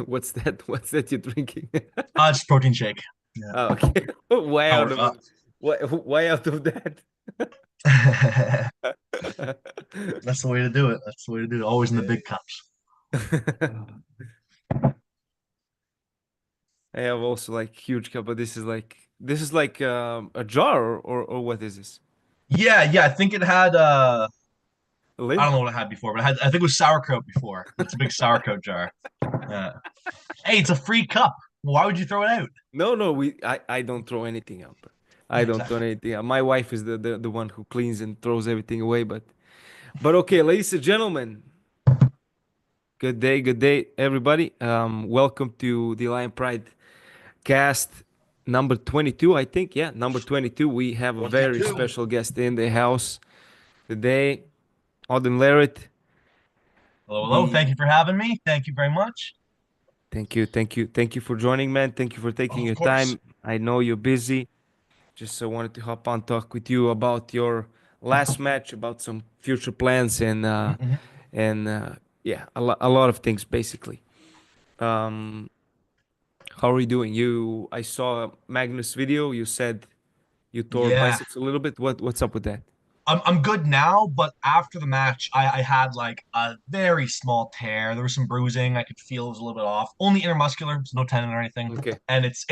What's that? What's that you're drinking? It's protein shake. Yeah. Oh, okay. Way out Powered of up. way out of that. That's the way to do it. That's the way to do it. Always in the big cups. I have also like huge cup, but this is like a jar or what is this? Yeah. I think it had A I lid? don't know what it had before, but I think it was sauerkraut before. It's a big sauerkraut jar. Yeah. Hey, it's a free cup. Why would you throw it out? No, no, I don't throw anything out. I Yeah, don't throw exactly. anything out. My wife is the one who cleans and throws everything away, but okay, ladies and gentlemen, good day, everybody. Welcome to the Lion Pride cast number 22, I think. Yeah, number 22. We have a very 22. special guest in the house today, Auden Larratt. Hello, hello. The Thank you for having me. Thank you very much. thank you for joining, man. Thank you for Oh, taking of your course. time. I know you're busy. Just wanted to hop on talk with you about your last match, about some future plans, Mhm. and yeah, a lot of things basically. Um, how are you doing? I saw Magnus video. You said you tore Yeah. biceps a little bit. What's up with that? I'm good now, but after the match, I had like a very small tear. There was some bruising. I could feel it was a little bit off. Only intermuscular, so no tendon or anything. Okay, And it's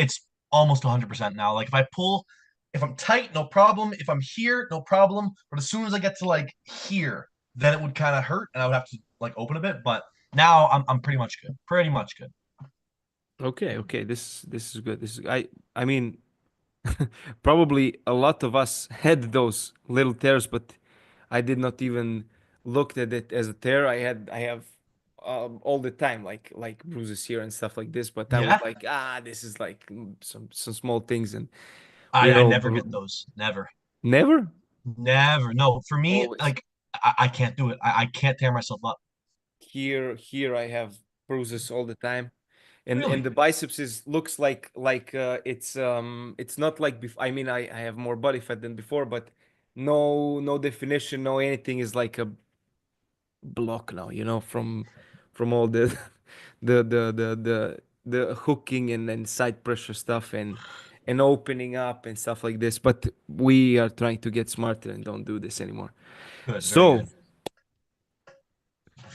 almost 100% now. Like if I'm tight, no problem. If I'm here, no problem. But as soon as I get to like here, then it would kind of hurt, and I would have to like open a bit. But now I'm pretty much good. Pretty much good. okay. This is good. I mean, probably a lot of us had those little tears, but I did not even looked at it as a tear. I have all the time like bruises here and stuff like this, but I was Yeah. like, this is like some small things, and I never get those. Never. never. Never. No. For me, Always like I can't do it. I can't tear myself up. here I have bruises all the time. And Really? the biceps is looks like it's not like I mean I have more body fat than before, but no definition, no anything is like a block now, from all the the hooking and then side pressure stuff and opening up and stuff like this. But we are trying to get smarter and don't do this anymore. Good. Very So, good.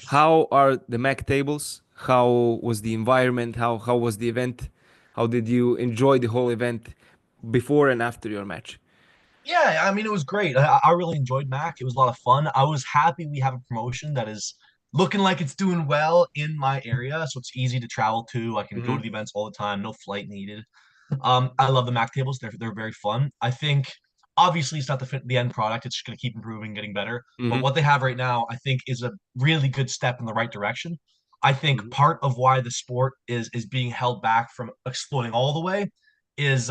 how are the Mac tables? How was the environment? How was the event? How did you enjoy the whole event before and after your match? Yeah, I mean, it was great. I really enjoyed Mac. It was a lot of fun. I was happy we have a promotion that is looking like it's doing well in my area, so it's easy to travel to. I can go to Hmm. the events all the time, no flight needed. I love the Mac tables. They're very fun. I think obviously it's not the end product. It's just going to keep improving, getting better. But Hmm. what they have right now, I think, is a really good step in the right direction. I think Hmm. part of why the sport is being held back from exploding all the way is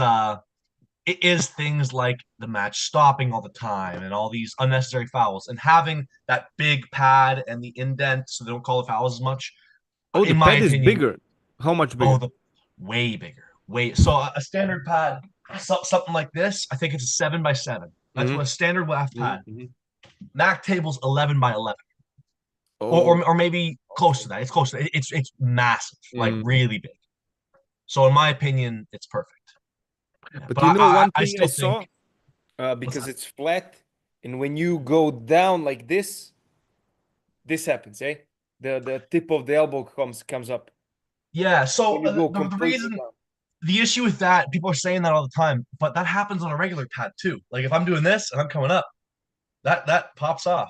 it is things like the match stopping all the time and all these unnecessary fouls and having that big pad and the indent so they don't call the fouls as much. Oh, the In my pad is opinion, bigger. How much oh, bigger? the way bigger, way so a standard pad, something like this. I think it's a 7 by 7. That's Hmm. what a standard WAF Hmm. pad. Hmm. Mac table's 11 by 11, Oh, or maybe close okay. to that. It's close to that. It's massive, like Mm. really big. So in my opinion, it's perfect. Yeah, But but you know one I thing I still think saw, what's because that? it's flat, and when you go down like this happens, eh? The tip of the elbow comes up Yeah. So when you go the completely reason down. the issue with that, people are saying that all the time, but that happens on a regular pad too. Like if I'm doing this and I'm coming up, that pops off.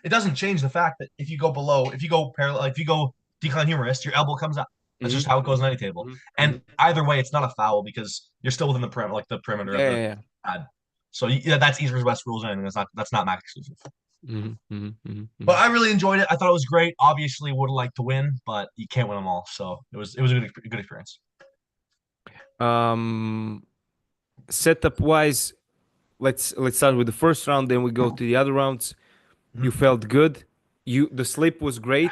It doesn't change the fact that if you go below, if you go parallel, if you go decline humorist, your elbow comes up. That's just Hmm. how it goes Hmm. on any table. Hmm. And Hmm. either way, it's not a foul because you're still within the perimeter, like the perimeter of Yeah, the yeah, pad. So yeah, that's East versus West rules, and that's not Mac exclusive. yeah. Hmm. Hmm. Hmm. But Hmm. I really enjoyed it. I thought it was great. Obviously, would have liked to win, but you can't win them all. So it was a good experience. Um, Setup wise, let's start with the first round, then we go to the other rounds. You Mhm. felt good. The sleep was great.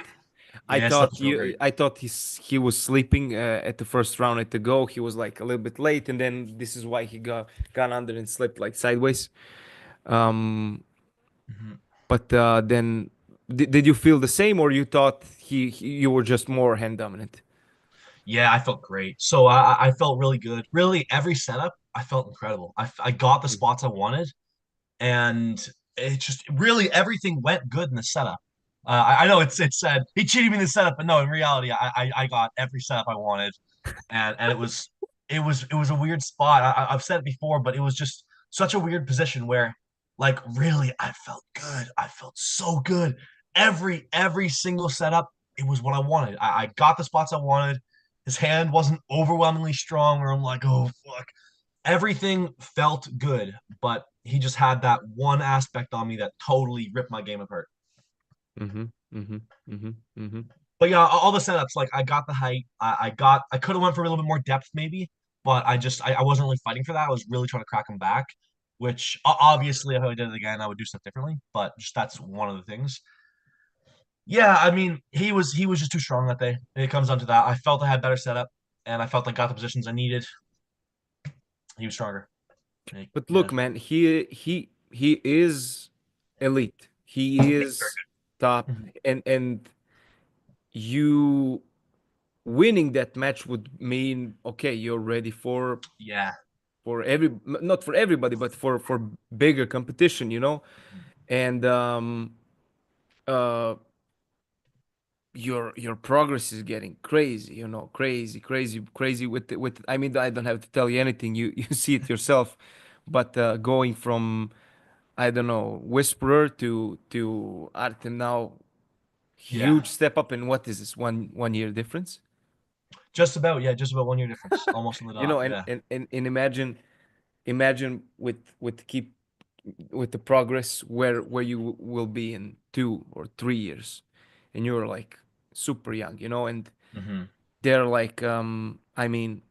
Yeah, stuff was real great. I thought he was sleeping at the first round at the go. He was like a little bit late, and then this is why he got under and slept like sideways. Um, Mhm. but then did you feel the same, or you thought you were just more hand dominant? Yeah, I felt great. So I felt really good. Really, every setup, I felt incredible. I got the spots I wanted, and it just really everything went good in the setup. I know it said he cheated me in the setup, but no, in reality, I got every setup I wanted, and it was a weird spot. I've said it before, but it was just such a weird position where, like, really, I felt good. I felt so good. Every single setup, it was what I wanted. I got the spots I wanted. His hand wasn't overwhelmingly strong, where I'm like, oh fuck. Everything felt good, but he just had that one aspect on me that totally ripped my game apart. Mm-hmm. Mm-hmm. Mm-hmm. Mm-hmm. But yeah, all the setups, like I got the height. I could have went for a little bit more depth maybe, but I wasn't really fighting for that. I was really trying to crack him back, which obviously if I did it again, I would do stuff differently. But just that's one of the things. Yeah, I mean, he was just too strong that day. It comes down to that. I felt I had better setup, and I felt I got the positions I needed. He was stronger. Like, But yeah, look, man, he is elite. He is top, mhm. and you winning that match would mean okay, you're ready Yeah. for not for everybody, but for bigger competition, you know. And uh, your progress is getting crazy, you know, crazy, crazy, crazy with. I mean, I don't have to tell you anything. You you see it yourself. But going from I don't know Whisperer to Artem now, Yeah. huge step up. In what is this 1 year difference? Just about 1 year difference, almost on the You dot. know, Yeah. and imagine with keep with the progress where you will be in 2 or 3 years, and you're like super young, you know, and Hmm. they're like I mean,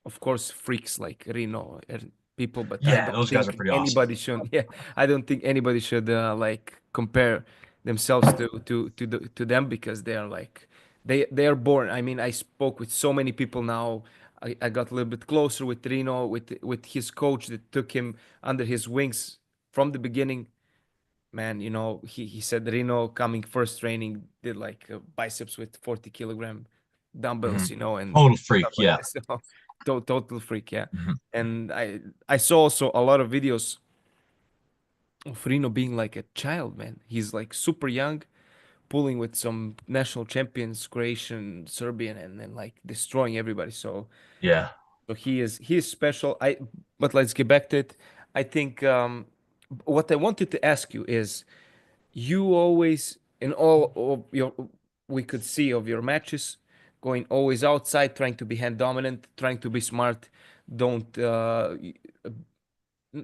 of course, freaks like Reno and people, but I Yeah, don't those guys are think pretty awesome. anybody should. Yeah, I don't think anybody should like compare themselves to them because they are like they are born. I mean, I spoke with so many people now. I got a little bit closer with Reno with his coach that took him under his wings from the beginning. Man, you know, he said Reno coming first training did like biceps with 40 kilogram Hmm. dumbbells, you know, and Total freak. stuff like Yeah. this. So, total freak, yeah. Hmm. And I saw also a lot of videos of Reno being like a child, man. He's like super young, pulling with some national champions, Croatian, Serbian, and then like destroying everybody. Yeah. So he is special. But let's get back to it. I think what I wanted to ask you is you always in all of your we could see of your matches going always outside trying to be hand dominant trying to be smart don't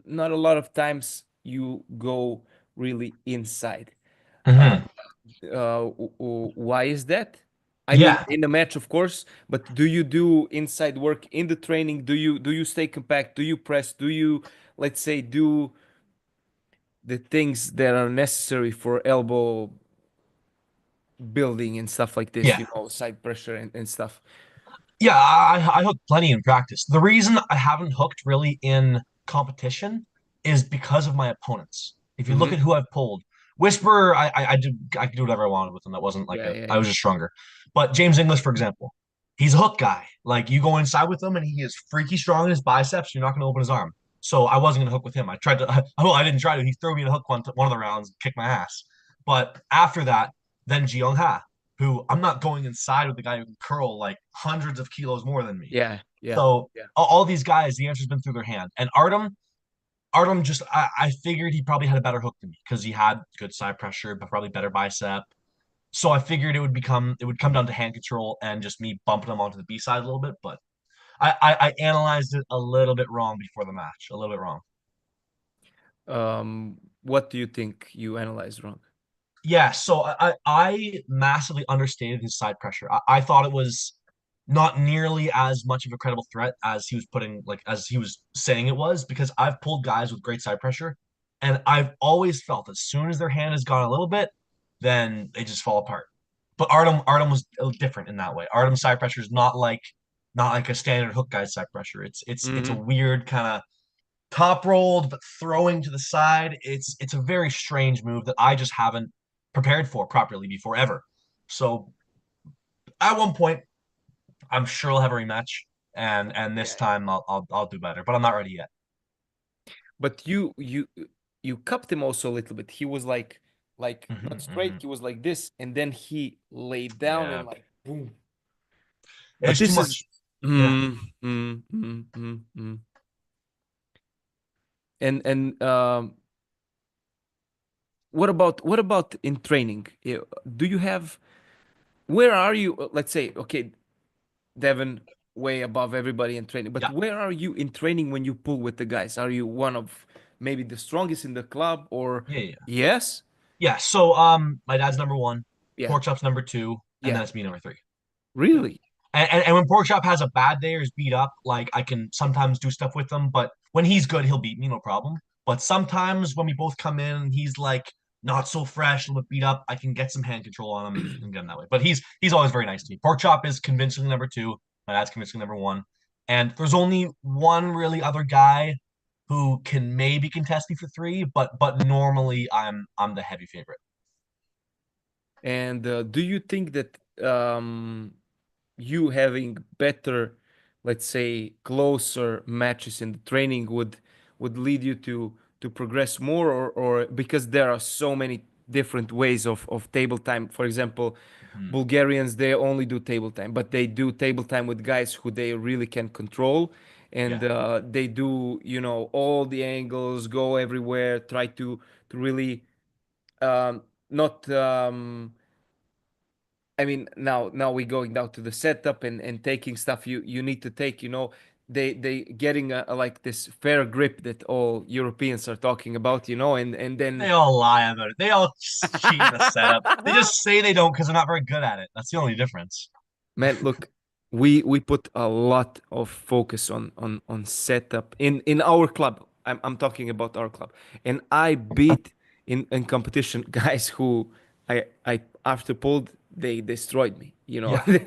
not a lot of times you go really inside uh, Hmm. why is that? I mean Yeah. in the match of course, but do you do inside work in the training? Do you stay compact? Do you press? Do you, let's say, do the things that are necessary for elbow building and stuff like this, Yeah. you know, side pressure and stuff. Yeah. I hooked plenty in practice. The reason I haven't hooked really in competition is because of my opponents. If you look Mm-hmm. at who I've pulled, Whisperer, I could do whatever I wanted with him. That wasn't like Yeah, a yeah, I yeah. was just stronger. But James English, for example, he's a hook guy. Like you go inside with him and he is freaky strong in his biceps. You're not going to open his arm. So I wasn't going to hook with him. I tried to. Well, I didn't try to. He threw me in a hook one of the rounds, and kicked my ass. But after that, then Ji Ha, who I'm not going inside with the guy who can curl like hundreds of kilos more than me. Yeah, yeah, So yeah. all these guys, the answer's been through their hand. And Artem just I figured he probably had a better hook than me because he had good side pressure, but probably better bicep. So I figured it would come down to hand control and just me bumping him onto the B side a little bit. But I analyzed it a little bit wrong before the match, a little bit wrong. What do you think you analyzed wrong? Yeah, so I massively understated his side pressure. I thought it was not nearly as much of a credible threat as he was putting, like as he was saying it was, because I've pulled guys with great side pressure, and I've always felt as soon as their hand has gone a little bit, then they just fall apart. But Artem was different in that way. Artem's side pressure is not like a standard hook guy's side pressure. It's a Mm-hmm. weird kind of top rolled but throwing to the side. It's a very strange move that I just haven't prepared for properly before ever. So at one point, I'm sure we'll have a rematch, and this Yeah, yeah. time I'll do better, but I'm not ready yet. But you cupped him also a little bit. He was like not straight. Hmm. He was like this, and then he laid down Yeah, and like boom. But it's too this is much. Yeah, mm, mm, mm, mm, mm. And what about in training? Do you have where are you? Let's say okay, Devon way above everybody in training. But yeah, where are you in training when you pull with the guys? Are you one of maybe the strongest in the club or yeah. yes? Yeah. So my dad's number one, Yeah. pork chop's number two, and then Yeah. it's me number three. Yeah. Really? And when pork chop has a bad day or is beat up, like I can sometimes do stuff with him, but when he's good, he'll beat me, no problem. But sometimes when we both come in and he's like not so fresh, a little bit beat up, I can get some hand control on him and get him that way. But he's always very nice to me. Pork chop is convincingly number two. My dad's convincingly number one. And there's only one really other guy who can maybe contest me for three, but normally I'm the heavy favorite. And do you think that you having better, let's say, closer matches in the training would lead you to progress more, or because there are so many different ways of table time. For example, Mhm. Bulgarians they only do table time, but they do table time with guys who they really can control, and Yeah. they do all the angles, go everywhere, try to really not. I mean, now we're going down to the setup and taking stuff you need to take. They getting like this fair grip that all Europeans are talking about. And They then all lie about it. They all cheat in the setup. They just say they don't because they're not very good at it. That's the only difference. man, look, we put a lot of focus on setup in our club. I'm talking about our club, and I beat in competition guys who I after pulled they destroyed me. Yeah, yeah,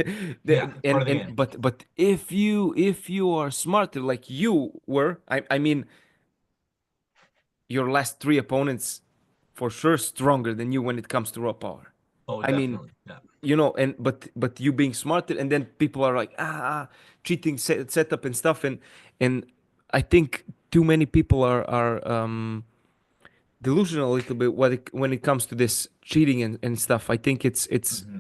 it's part And of the game. but if you are smarter like you were, I mean your last three opponents for sure stronger than you when it comes to raw power. Oh, I mean, definitely. Yeah. and but you being smarter, and then people are like cheating setup and stuff, and I think too many people are delusional a little bit when it comes to this cheating and stuff. I think it's Hmm.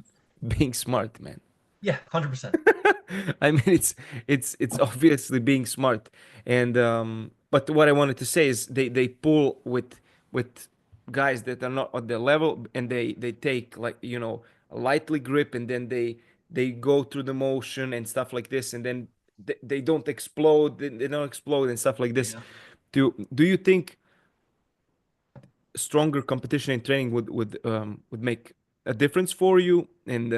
being smart, man. Yeah, 100%. I mean, it's obviously being smart, and but what I wanted to say is they pull with guys that are not at their level, and they take like a lightly grip, and then they go through the motion and stuff like this, and then they don't explode, they don't explode and stuff like this. Yeah. Do you think stronger competition in training would make a difference for you, and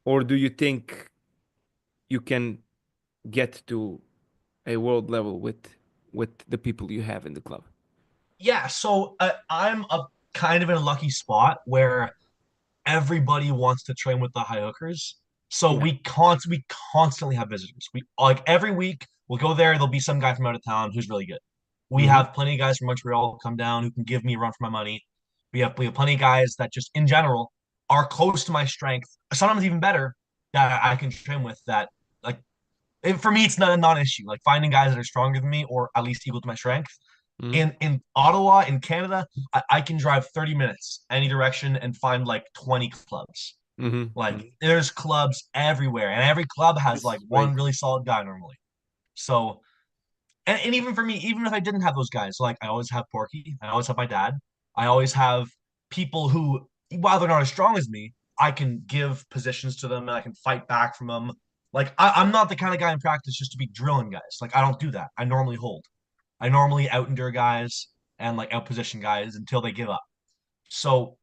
or do you think you can get to a world level with the people you have in the club? Yeah, so I'm a kind of in a lucky spot where everybody wants to train with the high hookers. So Yeah. we constantly have visitors. We like every week we'll go there. There'll be some guy from out of town who's really good. We Mm-hmm. have plenty of guys from Montreal come down who can give me a run for my money. We have plenty of guys that just in general are close to my strength, sometimes even better that I can train with. That like for me, it's not a non-issue. Like finding guys that are stronger than me or at least equal to my strength. Mm-hmm. In Ottawa, in Canada, I can drive 30 minutes any direction and find like 20 clubs. Mm-hmm. Like Mm-hmm. there's clubs everywhere, and every club has This like is one great. really solid guy normally. So, and even for me, even if I didn't have those guys, like I always have Porky, I always have my dad, I always have people who, while they're not as strong as me, I can give positions to them and I can fight back from them. Like I'm not the kind of guy in practice just to be drilling guys. Like I don't do that. I normally hold. I normally out endure guys and like out position guys until they give up. So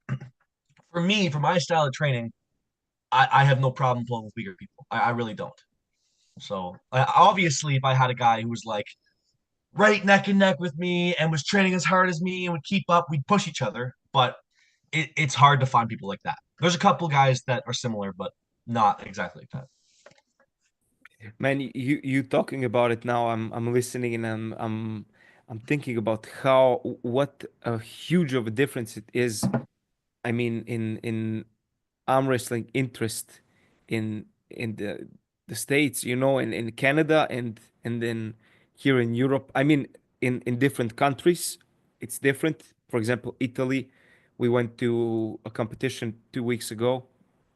for me, for my style of training, I have no problem pulling with weaker people. I really don't. So obviously, if I had a guy who was like right neck and neck with me and was training as hard as me and would keep up, we'd push each other. But it's hard to find people like that. There's a couple guys that are similar, but not exactly like that. Man, you talking about it now. I'm listening, and I'm thinking about how what a huge of a difference it is. I mean, in arm wrestling interest in in the States, in Canada and then here in Europe. I mean, in different countries, it's different. For example, Italy, we went to a competition 2 weeks ago.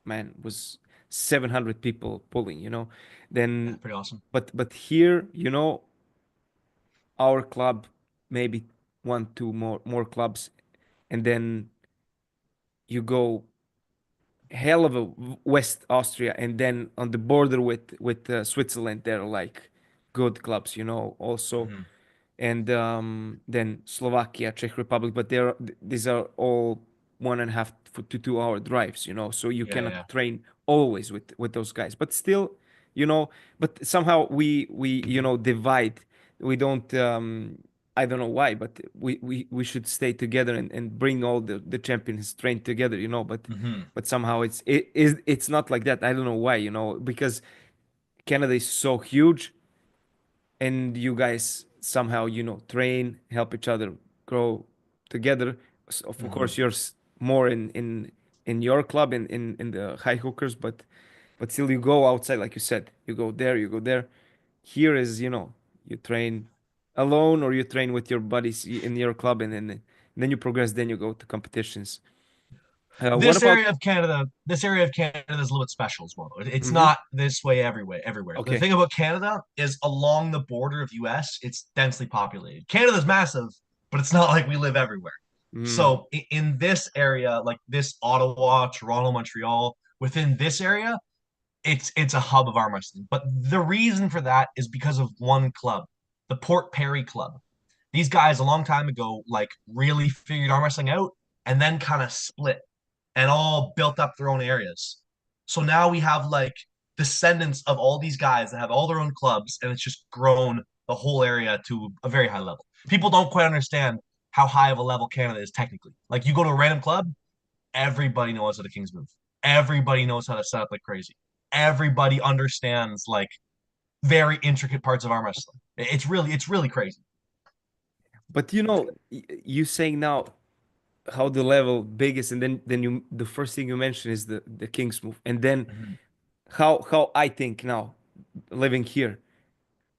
Man, it was 700 people pulling. Yeah, Then, pretty awesome. but here, our club, maybe one, two more clubs, and then you go hell of a West Austria, and then on the border with Switzerland, there are like good clubs, also, Hmm. and then Slovakia, Czech Republic, but these are all 1.5 to 2 hour drives, so you Yeah, cannot yeah. train always with those guys, but still, you know, but somehow we divide. We don't. I don't know why, but we should stay together and bring all the champions train together, But Hmm. but somehow it's not like that. I don't know why, because Canada is so huge, and you guys somehow train, help each other grow together. Of Hmm. course, you're more in your club in the high hookers, but still you go outside, like you said, you go there. Here is, you train alone or you train with your buddies in your club, and then you progress, then you go to competitions. What This about? area of Canada, this area of Canada is a little bit special as well. It's Hmm. not this way everywhere. Everywhere. The Okay. thing about Canada is along the border of US, it's densely populated. Canada's massive, but it's not like we live everywhere. Mm. So in this area, like this Ottawa, Toronto, Montreal, within this area, it's a hub of arm wrestling. But the reason for that is because of one club, the Port Perry Club. These guys a long time ago like really figured arm wrestling out and then kind of split and all built up their own areas. So now we have like descendants of all these guys that have all their own clubs, and it's just grown the whole area to a very high level. People don't quite understand how high of a level Canada is technically. Like you go to a random club, everybody knows how the Kings move. Everybody knows how to set up like crazy. Everybody understands like very intricate parts of arm wrestling. It's really crazy. But you saying now how the level big is, and then the first thing you mention is the King's move, and then Mhm. how I think now, living here,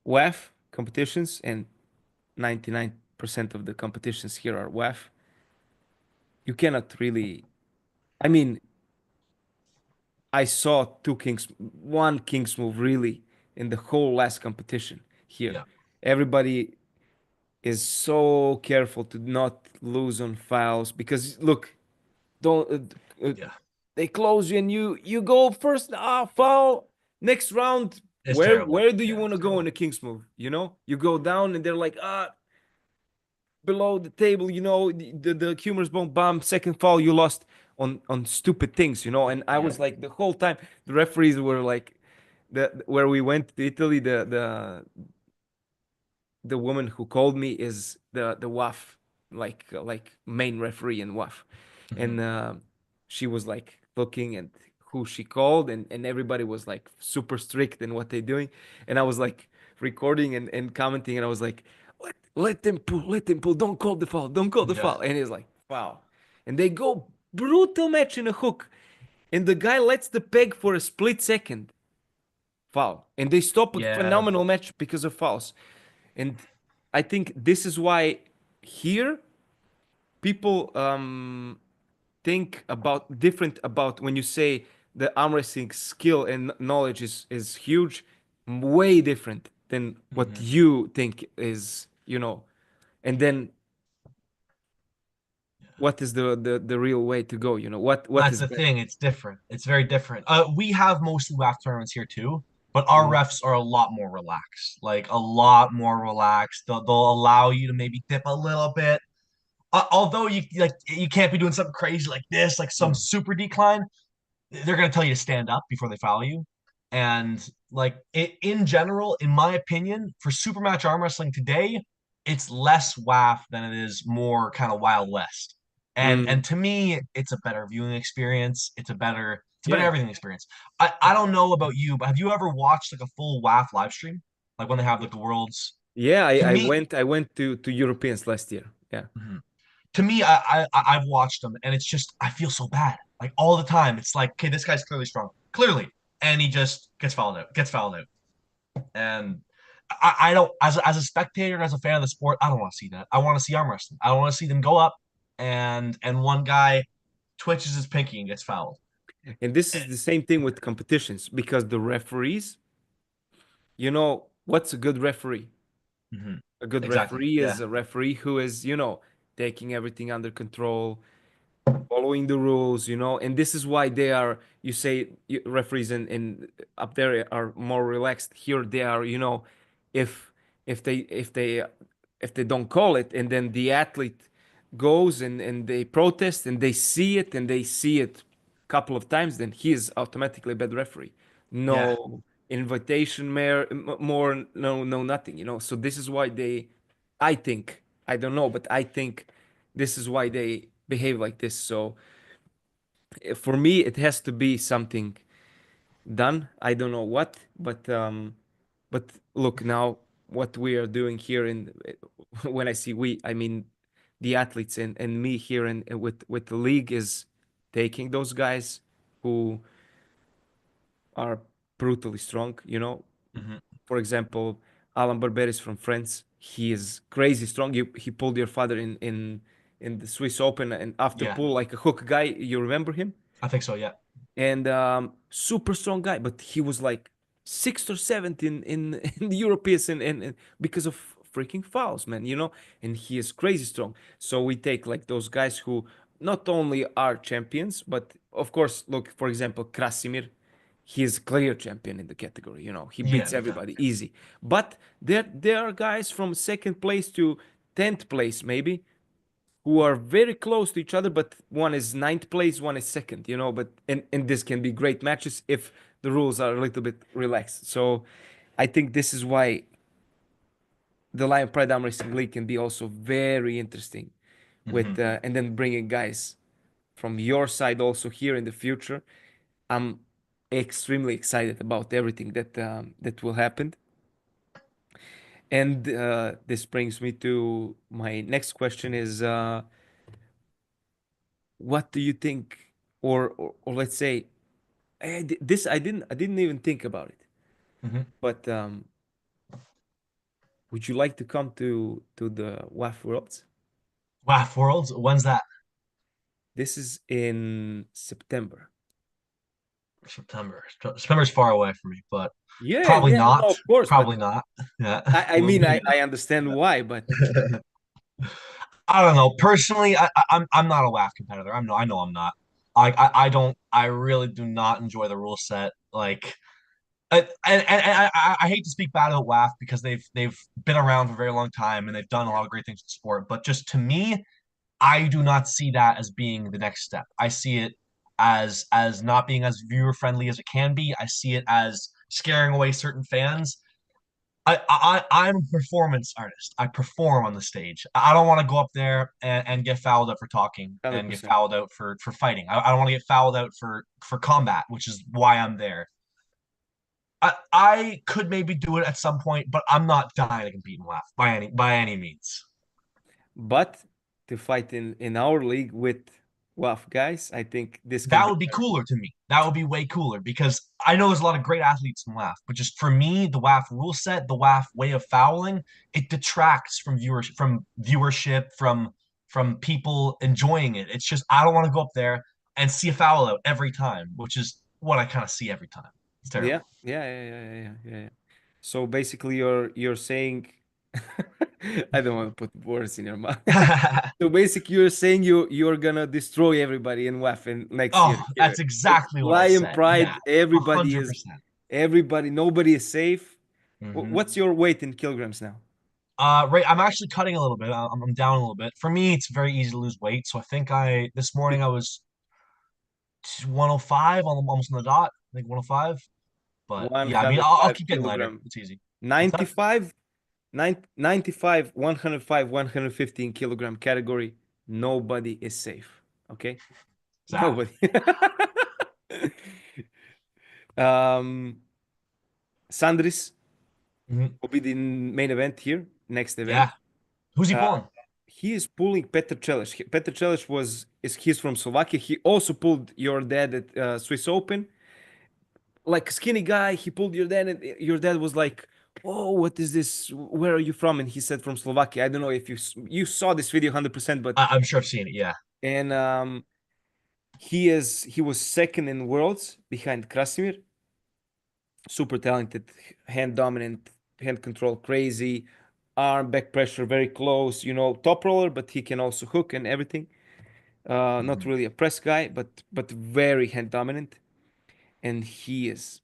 WAF competitions, and 99% of the competitions here are WAF. You cannot really. I mean, I saw one King's move really in the whole last competition here. Yeah. Everybody is so careful to not lose on fouls because look, don't Yeah. they close you and you go first, foul, next round. It's terrible. Where do you Yeah, want it's to go terrible. in a King's move? You go down and they're like, below the table, the humorous bone bomb, second foul, you lost on stupid things, and I Yeah. was like the whole time the referees were like, where we went to Italy, the woman who called me is the WAF, like main referee in WAF, and Mhm. she was like looking at who she called, and everybody was like super strict in what they're doing, and I was like recording and commenting, and I was like, let them pull, don't call the foul, don't call the Yeah. foul, and he's like foul, and they go brutal match in a hook, and the guy lets the peg for a split second, foul, and they stop a Yeah. phenomenal match because of fouls. And I think this is why here people think about different about when you say the arm wrestling skill and knowledge is huge, way different than what Mhm. you think is, and then what is the real way to go, what That's is the better. thing. It's different. It's very different. We have mostly WAF tournaments here too, but our Mhm. refs are a lot more relaxed. Like a lot more relaxed. They'll allow you to maybe dip a little bit. Although you can't be doing something crazy like this, like some Mm. super decline. They're gonna tell you to stand up before they foul you. And like in general, in my opinion, for super match arm wrestling today, it's less WAF than it is more kind of Wild West. And Mm. to me, it's a better viewing experience. It's a better Yeah. everything experience. I don't know about you, but have you ever watched like a full WAF live stream? Like when they have like the worlds? Yeah, To I me, went I went to Europeans last year. Yeah. mhm. To me, I've watched them and it's just I feel so bad. Like all the time. It's like, okay, this guy's clearly strong. Clearly. and he just gets fouled out. And I don't, as a spectator and as a fan of the sport, I don't want to see that. I want to see arm wrestling. I want to see them go up and one guy twitches his pinky and gets fouled. And this is the same thing with competitions because the referees, what's a good referee? Mm-hmm. A good Exactly. referee Yeah. is a referee who is, taking everything under control, following the rules, and this is why they are, you say referees in up there are more relaxed. Here they are, if if they if they if they don't call it and then the athlete goes and they protest and they see it a couple of times, then he is automatically a bad referee. Yeah. No invitation more, no nothing, so this is why I think, I don't know, but I think this is why they behave like this. So for me, it has to be something done. I don't know what, but look now what we are doing here in when I see we, I mean the athletes and me here and with the league is taking those guys who are brutally strong. Mm-hmm. For example, Alan Barberis from France. He is crazy strong. He pulled your father in the Swiss Open and after Yeah. pull like a hook guy. You remember him? I think so. Yeah. And super strong guy, but he was like sixth or seventh in in the Europeans and because of freaking fouls, man, and he is crazy strong. So we take like those guys who not only are champions, but of course, look, for example, Krasimir, he is clear champion in the category, he Yeah. beats Definitely. everybody easy. But there are guys from second place to 10th place maybe who are very close to each other, but one is ninth place, one is second, but and this can be great matches if the rules are a little bit relaxed. So I think this is why the Lion Pride Arm Racing League can be also very interesting Mm-hmm. with and then bringing guys from your side also here in the future. I'm extremely excited about everything that will happen. And this brings me to my next question is what do you think or let's say this I didn't even think about it. Mm-hmm. But would you like to come to the WAF Worlds? WAF Worlds. When's that? This is in September. September. September's far away for me, but Yeah, probably yeah, no, not. of course, but Probably not. Yeah. I We'll mean be. I understand why, but I don't know. Personally, I'm not a WAF competitor. I know I'm not. I don't. I really do not enjoy the rule set. Like, I hate to speak bad about WAF because they've been around for a very long time and they've done a lot of great things in sport. But just to me, I do not see that as being the next step. I see it as not being as viewer friendly as it can be. I see it as scaring away certain fans. I'm a performance artist. I perform on the stage. I don't want to go up there and get fouled out for talking and get 100%. fouled out for fighting. I don't want to get fouled out for combat, which is why I'm there. I could maybe do it at some point, but I'm not dying to compete in WAF by any means. But to fight in our league with WAF guys, I think this can That be would be very cooler cool. to me. That would be way cooler because I know there's a lot of great athletes in WAF, but just for me, the WAF rule set, the WAF way of fouling, it detracts from viewership, from people enjoying it. It's just I don't want to go up there and see a foul out every time, which is what I kind of see every time. It's Yeah, terrible. yeah, yeah, yeah, yeah, yeah, yeah. So basically, you're saying, I don't want to put words in your mouth. So basically, you're saying you're gonna destroy everybody in WAF in next year Oh, here. that's It's exactly what I Lion said. Yeah, Pride. Everybody is 100%. nobody is safe. Hmm. What's your weight in kilograms now? Right, I'm actually cutting a little bit. I'm down a little bit. For me, it's very easy to lose weight. So I think I this morning I was 105 on almost on the dot. I think 105. But yeah, I mean, I'll 105 keep getting lighter. kilogram. It's easy. What's that? 95, 95, 105, 115 kilogram category. Nobody is safe. Okay? Zap. Nobody. um, Sandris Mhm. will be the main event here, next event. Yeah. Who's he Uh, pulling? he is pulling Petr Celic. Petr Celic he's from Slovakia. He also pulled your dad at Swiss Open. like skinny guy. He pulled your dad, and your dad was like, "Oh, what is this? Where are you from?" And he said, "From Slovakia." I don't know if you saw this video 100%, but I'm sure I've seen it. Yeah. and he was second in worlds behind Krasimir. Super talented, hand dominant, hand control crazy, arm back pressure very close. Top roller, but he can also hook and everything. Not Mhm. really a press guy, but very hand dominant, and he is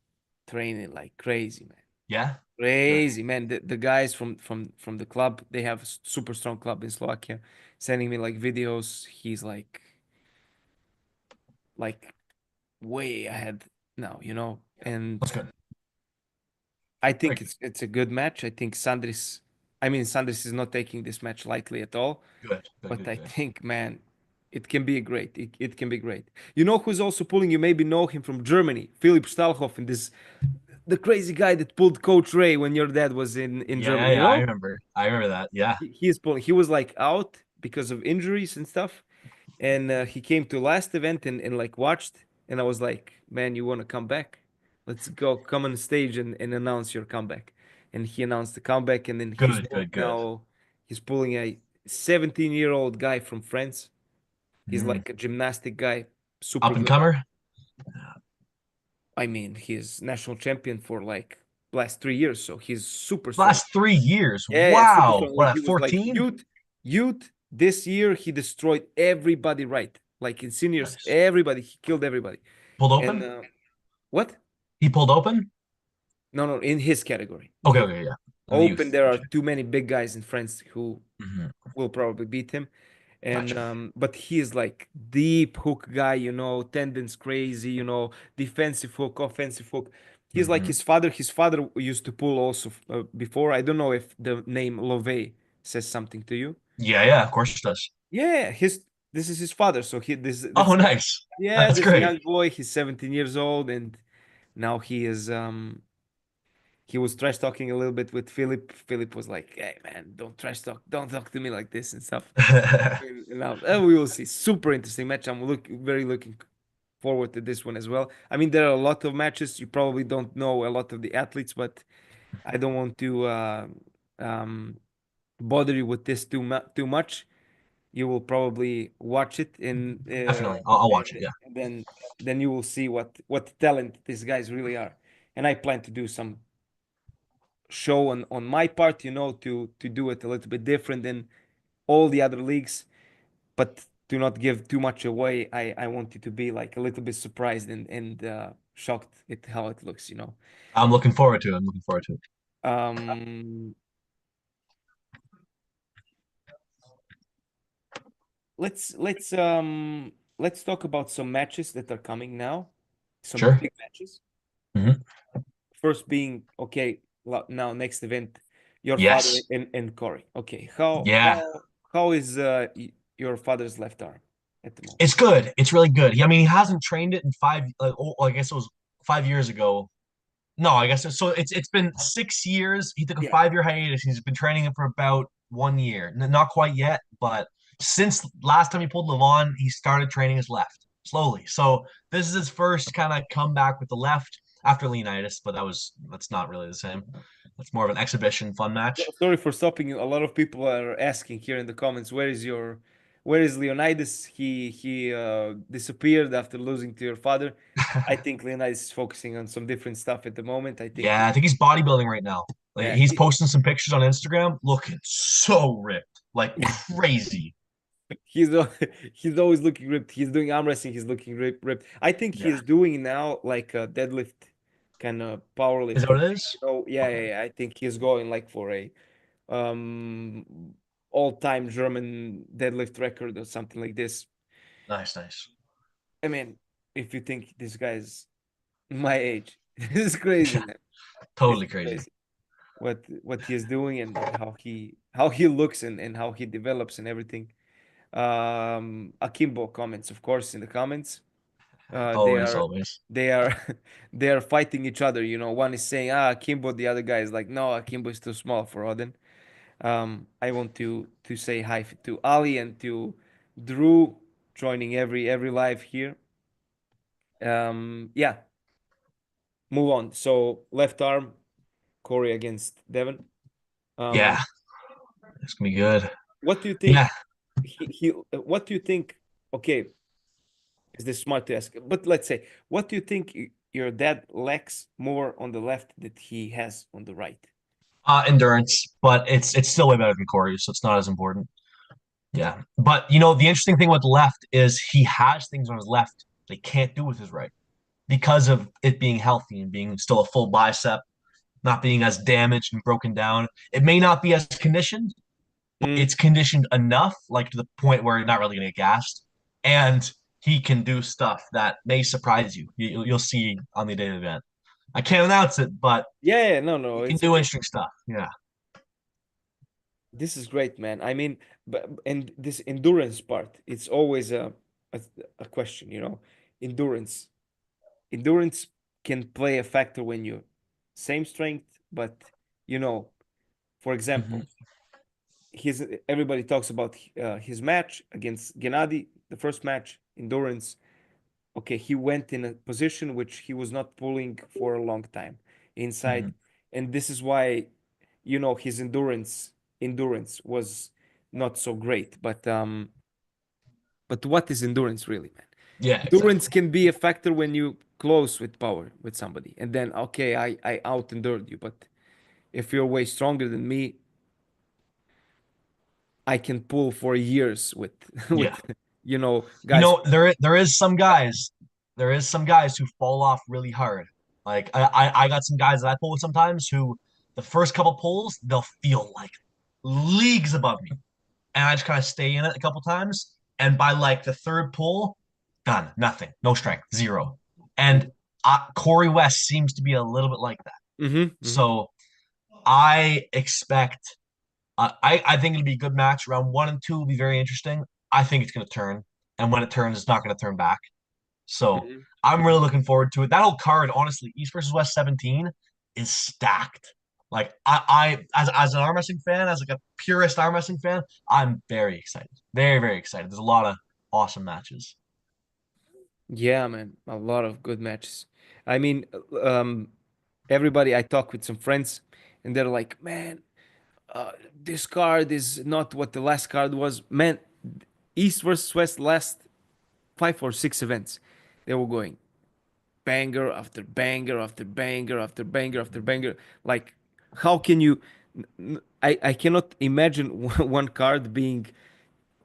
training like crazy, man. Yeah. Good. Crazy, man. The guys from the club, they have a super strong club in Slovakia, sending me like videos. He's like way ahead now, and That's good. I Very think good. it's a good match. I think Sandris is not taking this match lightly at all. Good. Good. But Good. I Good. think, man, it can be great. It can be great. You know who's also pulling? You maybe know him from Germany, Philipp Stahlhofen, the crazy guy that pulled Coach Ray when your dad was in Yeah. Yeah. Germany. You Yeah. I know, remember. I remember that. Yeah. he is pulling. He was like out because of injuries and stuff, and he came to last event and like watched, and I was like, man, you want to come back? Let's go, come on stage and announce your comeback. And he announced the comeback, and then he's Good. pulling Good. Good. now. He's pulling a 17-year-old guy from France. He's Mhm. like a gymnastic guy, super Up and good. comer. I mean, he's national champion for like last 3 years, so he's super strong. Last 3 years. Yeah, yeah, super Wow. strong. What When at he was like 14? youth. This year he destroyed everybody. Right, like in seniors, Nice. everybody he killed everybody. Pulled And open? what? He pulled open? No, no, in his category. In Okay. his Okay. Yeah. In the open, youth. there are Okay. too many big guys in France who Hmm. will probably beat him. And Gotcha. but he is like deep hook guy, tendons crazy, defensive hook, offensive hook. He's like Hmm. his father. His father used to pull also before. I don't know if the name Love says something to you. Yeah. Yeah. Of course it does. Yeah, his this is his father. So he Oh, this nice. yeah, That's this great. young boy. He's 17 years old, and now he was trash talking a little bit with Philip. Philip was like, "Hey man, don't trash talk. Don't talk to me like this and stuff." And now we will see. Super interesting match. I'm very looking forward to this one as well. I mean, there are a lot of matches. You probably don't know a lot of the athletes, but I don't want to um, bother you with this too much. You will probably watch it, Definitely. I'll watch it. Yeah. and then you will see what talent these guys really are. And I plan to do some show on my part, to do it a little bit different than all the other leagues, but to not give too much away. I want you to be like a little bit surprised and shocked at how it looks. I'm looking forward to it. I'm looking forward to it. Um, let's talk about some matches that are coming now, some Sure. big matches. Hmm. First being okay, now next event, your father Yes. and Corey. Okay, how Yeah. how is your father's left arm at the moment? It's good. It's really good. I mean, he hasn't trained it in I guess it was 5 years ago. No, I guess so. It's been 6 years. He took a Yeah. 5 year hiatus. He's been training it for about 1 year. Not quite yet, but since last time he pulled Leovan, he started training his left slowly. So this is his first kind of comeback with the left after Leonidas, but that's not really the same. That's more of an exhibition fun match. Sorry for stopping you. A lot of people are asking here in the comments, where is Leonidas? He disappeared after losing to your father. I think Leonidas is focusing on some different stuff at the moment. I think Yeah, I think he's bodybuilding right now. Like yeah, he's posting some pictures on Instagram, looking so ripped, like crazy. he's al- he's always looking ripped. He's doing arm wrestling. He's looking ripped. I think Yeah. he's doing now like a deadlift kind of Is that powerlifting what it thing. is? Yeah, yeah, Okay. yeah. I think he's going like for a um all-time German deadlift record or something like this. Nice, nice. I mean, if you think this guy's my age, this is crazy, Yeah, man. This totally is crazy. crazy. What he is doing and how he looks and how he develops and everything. Akimbo comments, of course, in the comments. They Always, are always. they are they are fighting each other. One is saying Akimbo, the other guy is like no, Akimbo is too small for Auden. I want to say hi to Ali and to Drew joining every live here. Yeah, move on. So left arm, Corey against Devon. Yeah, Um, it's gonna be good. what do you Yeah. think what do you think? Okay, is this smart to ask? But let's say, what do you think your dad lacks more on the left that he has on the right? Endurance, but it's still way better than Corey, so it's not as important. Yeah. But the interesting thing with left is he has things on his left they can't do with his right because of it being healthy and being still a full bicep, not being as damaged and broken down. It may not be as conditioned, but Mm, it's conditioned enough, like to the point where you're not really gonna get gassed. And he can do stuff that may surprise you. You'll see on the day of the event. I can't announce it, but yeah, yeah, no, he no, can it's do okay. interesting stuff. Yeah. This is great, man. I mean, but and this endurance part, it's always a, a question, Endurance. Endurance can play a factor when you same strength, but you know, for Mm-hmm. example, his everybody talks about his match against Gennady, the first match, endurance. Okay, he went in a position which he was not pulling for a long time Mm-hmm. inside, and this is why, his endurance was not so great. But what is endurance really, man? Yeah, Endurance exactly. can be a factor when you close with power with somebody, and then okay, I out endured you, but if you're way stronger than me, I can pull for years with Yeah. with guys. There is some guys who fall off really hard. Like I got some guys that I pull with sometimes who the first couple pulls they'll feel like leagues above me, and I just kind of stay in it a couple times, and by like the third pull, done, nothing, no strength, zero. And Corey West seems to be a little bit like that. Mm-hmm, mm-hmm, So I expect I think it'll be a good match. Round one and two will be very interesting. I think it's going to turn, and when it turns, it's not going to turn back. So mm-hmm, I'm mm-hmm. really looking forward to it. That whole card, honestly, East versus West 17 is stacked. Like as an arm wrestling fan, as like a purist arm wrestling fan, I'm very excited. Very, very excited. There's a lot of awesome matches. Yeah, man, a lot of good matches. I mean, everybody I talk with some friends, and they're like, "Man, this card is not what the last card was." Man, East versus West last 5 or 6 events, they were going banger after banger after banger after banger after banger. Like, how can you? I cannot imagine one card being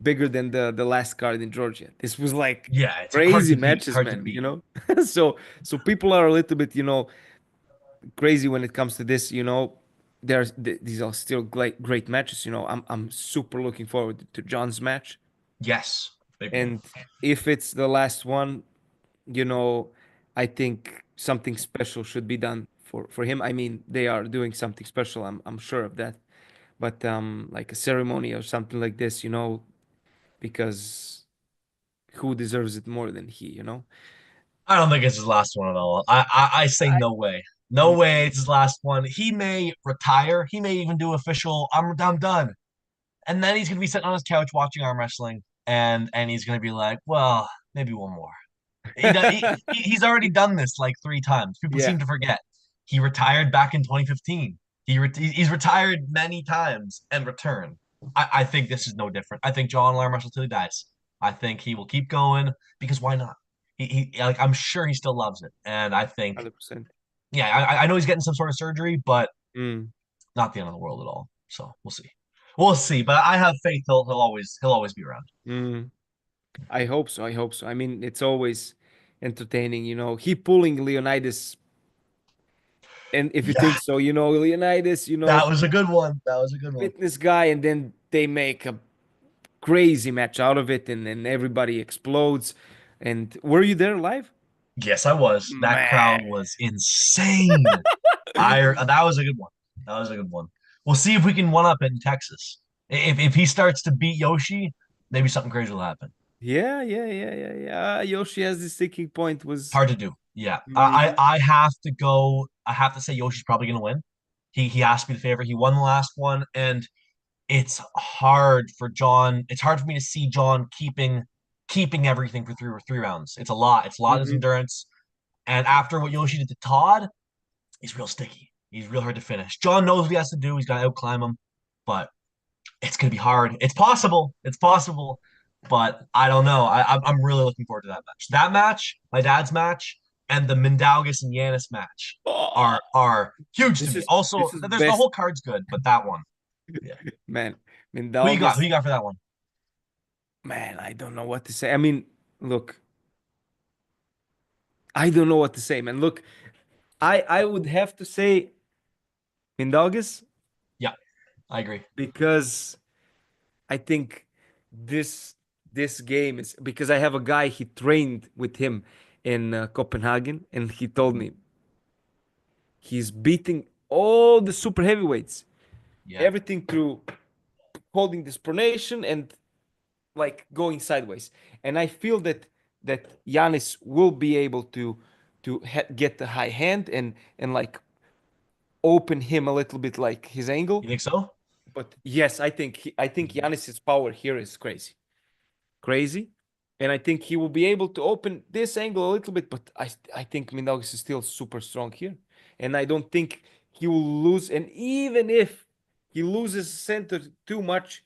bigger than the last card in Georgia. This was like Yeah, it's hard crazy to beat. matches, Hard to man. beat. So people are a little bit, crazy when it comes to this. These are still great matches. I'm super looking forward to John's match, Yes, big one. and if it's the last one, you know, I think something special should be done for him. I mean, they are doing something special. I'm sure of that. But like a ceremony or something like this, because who deserves it more than he? I don't think it's his last one at all. I say I, no way. No way it's his last one. He may retire. He may even do official, I'm done. And then he's gonna be sitting on his couch watching arm wrestling, and he's gonna be like, well, maybe one more. He's already done this like 3 times. People yeah, seem to forget. He retired back in 2015. He's retired many times and returned. I think this is no different. I think John will arm wrestle till he dies. I think he will keep going because why not? He like I'm sure he still loves it, and I think 100%. yeah, I know he's getting some sort of surgery, but Mm, not the end of the world at all. So we'll see. We'll see, but I have faith he'll always be around. mm. I hope so. I hope so. I mean, it's always entertaining, He pulling Leonidas, and if you Yeah, think so, Leonidas, that was a good one. That was a good one. fitness guy, and then they make a crazy match out of it, and then everybody explodes. And were you there live? Yes, I was. That Man. crowd was insane. I that was a good one. That was a good one. We'll see if we can one up in Texas. If he starts to beat Yoshi, maybe something crazy will happen. Yeah, yeah, yeah, yeah, yeah. Yoshi has the sticking point was. Hard to do. Yeah, Mhm. I have to go. I have to say Yoshi's probably gonna win. He has to be the favorite. He won the last one, and it's hard for John. It's hard for me to see John keeping everything for three rounds. It's a lot. It's a lot of his Mhm. endurance. And after what Yoshi did to Todd, he's real sticky. He's real hard to finish. John knows what he has to do. He's got to outclimb him, but it's gonna be hard. It's possible. It's possible, but I don't know. I'm really looking forward to that match. That match, my dad's match, and the Mindaugas and Yanis match Oh, are huge to this me. is Also, this is there's the best, whole card's good, but that one, yeah. man. I mean, Who you got? Who August, you got for that one? man. I don't know what to say. I mean, look, I don't know what to say, man. Look, I would have to say Mindaugas Yeah, I agree. because I think this this game is because I have a guy he trained with him in Copenhagen, and he told Mhm. me he's beating all the super heavyweights, Yeah, everything through holding this pronation and like going sideways. And I feel that Giannis will be able to get the high hand and like open him a little bit like his you angle. think so? But yes, I think Mhm. Giannis's power here is crazy, crazy, and I think he will be able to open this angle a little bit. But I think Mindaugas is still super strong here, and I don't think he will lose. And even if he loses center too much,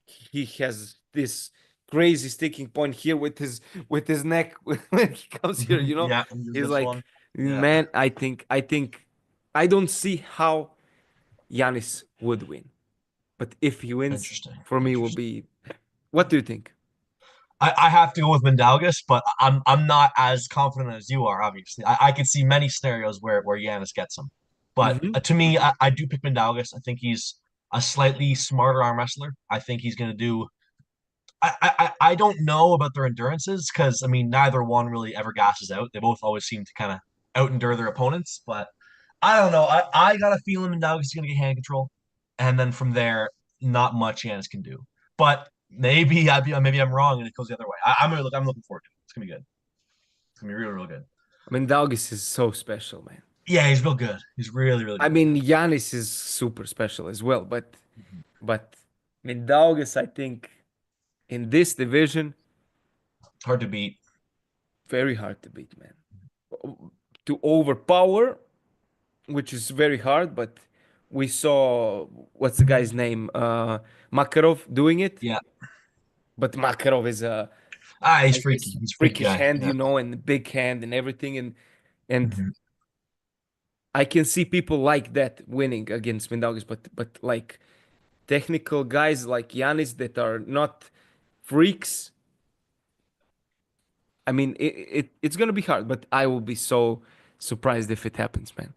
he has this crazy sticking point here with his neck when he comes here. You know, Yeah, he's this like, one. Yeah, man, I think I don't see how Giannis would win. But if he wins, interesting. for me will Interesting. be. What do you think? I have to go with Mindaugas, but I'm not as confident as you are. Obviously, I can see many scenarios where Yanis gets him, but Hmm. to me, I do pick Mindaugas. I think he's a slightly smarter arm wrestler. I think he's going to do. I don't know about their endurances because I mean neither one really ever gasses out. They both always seem to kind of out endure their opponents, but I don't know. I got a feeling Mindaugas is going to get hand control, and then from there, not much Yanis can do. But maybe I'm wrong and it goes the other way. I'm looking forward to it. It's gonna be good. It's gonna be real good. I mean, Dalgis is so special, man. Yeah, he's real good. He's really I good. mean, Giannis is super special as well, but I mean, Dalgis, I think in this division, Hard to beat. very hard to beat, man. To overpower, which is very hard, but we saw what's the guy's name, Makarov doing it, Yeah. but Makarov is a He's has freaky. this He's a freaky freakish guy. hand, Yeah. you know, and big hand and everything, and Mhm. I can see people like that winning against Mindaugas, but like technical guys like Yanis that are not freaks. I mean, it's gonna be hard, but I will be so surprised if it happens, man.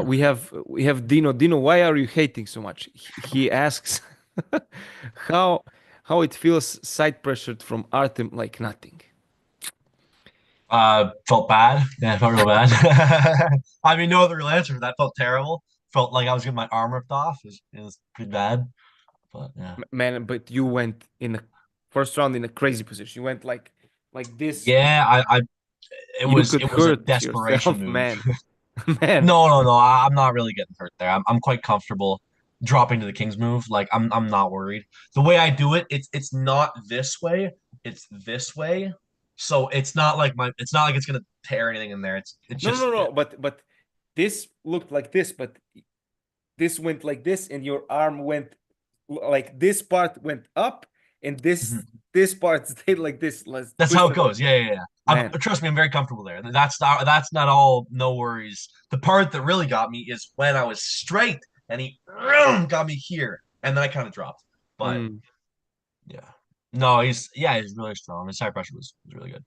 We have Dino. Dino, why are you hating so much? He asks how how it feels side pressured from Artem like nothing. Felt bad. Yeah, felt real bad. I mean, no other real answer for that. Felt terrible. Felt like I was getting my arm ripped off. It was pretty bad. But yeah. Man, but you went in the first round in a crazy position. You went like this. Yeah, I it You was could it was a hurt desperation yourself, move. man. Man. No. I'm not really getting hurt there. I'm quite comfortable dropping to the King's move. Like I'm not worried. The way I do it, it's not this way. It's this way. So it's not like it's gonna tear anything in there. It's No, no, just no, yeah. no. But this looked like this, but this went like this, and your arm went like this part went up, and this Mhm. this part stayed like this. Let's That's how twist it it over. goes. Yeah. Man. Trust me, I'm very comfortable there. That's not all. No worries. The part that really got me is when I was straight and he got me here, and then I kind of dropped. But Mm. yeah. No, he's really strong. His high pressure was really good.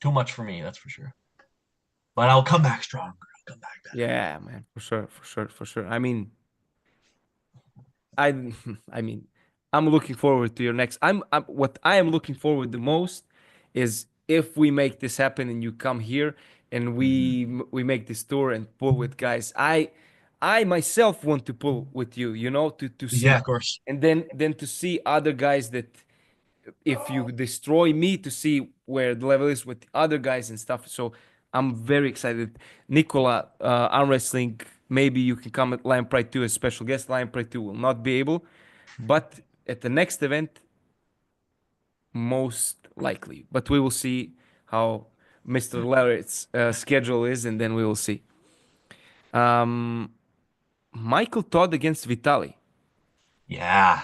Too much for me, that's for sure. But I'll come back stronger. I'll come back better. Yeah, man, for sure, for sure, for sure. I mean, I I mean, I'm looking forward to your next. I'm what I am looking forward the most is if we make this happen and you come here and Mhm. we make this tour and pull with guys. I myself want to pull with you, you know, to Yeah, see of course. and then to see other guys that if you destroy me to see where the level is with other guys and stuff. So I'm very excited. Nicola, arm wrestling. Maybe you can come at Lion Pride 2 as special guest. Lion Pride 2 will not be able, but at the next event, most likely. But we will see how Mr. Larratt's schedule is, and then we will see. Um, Michael Todd against Vitali. Yeah,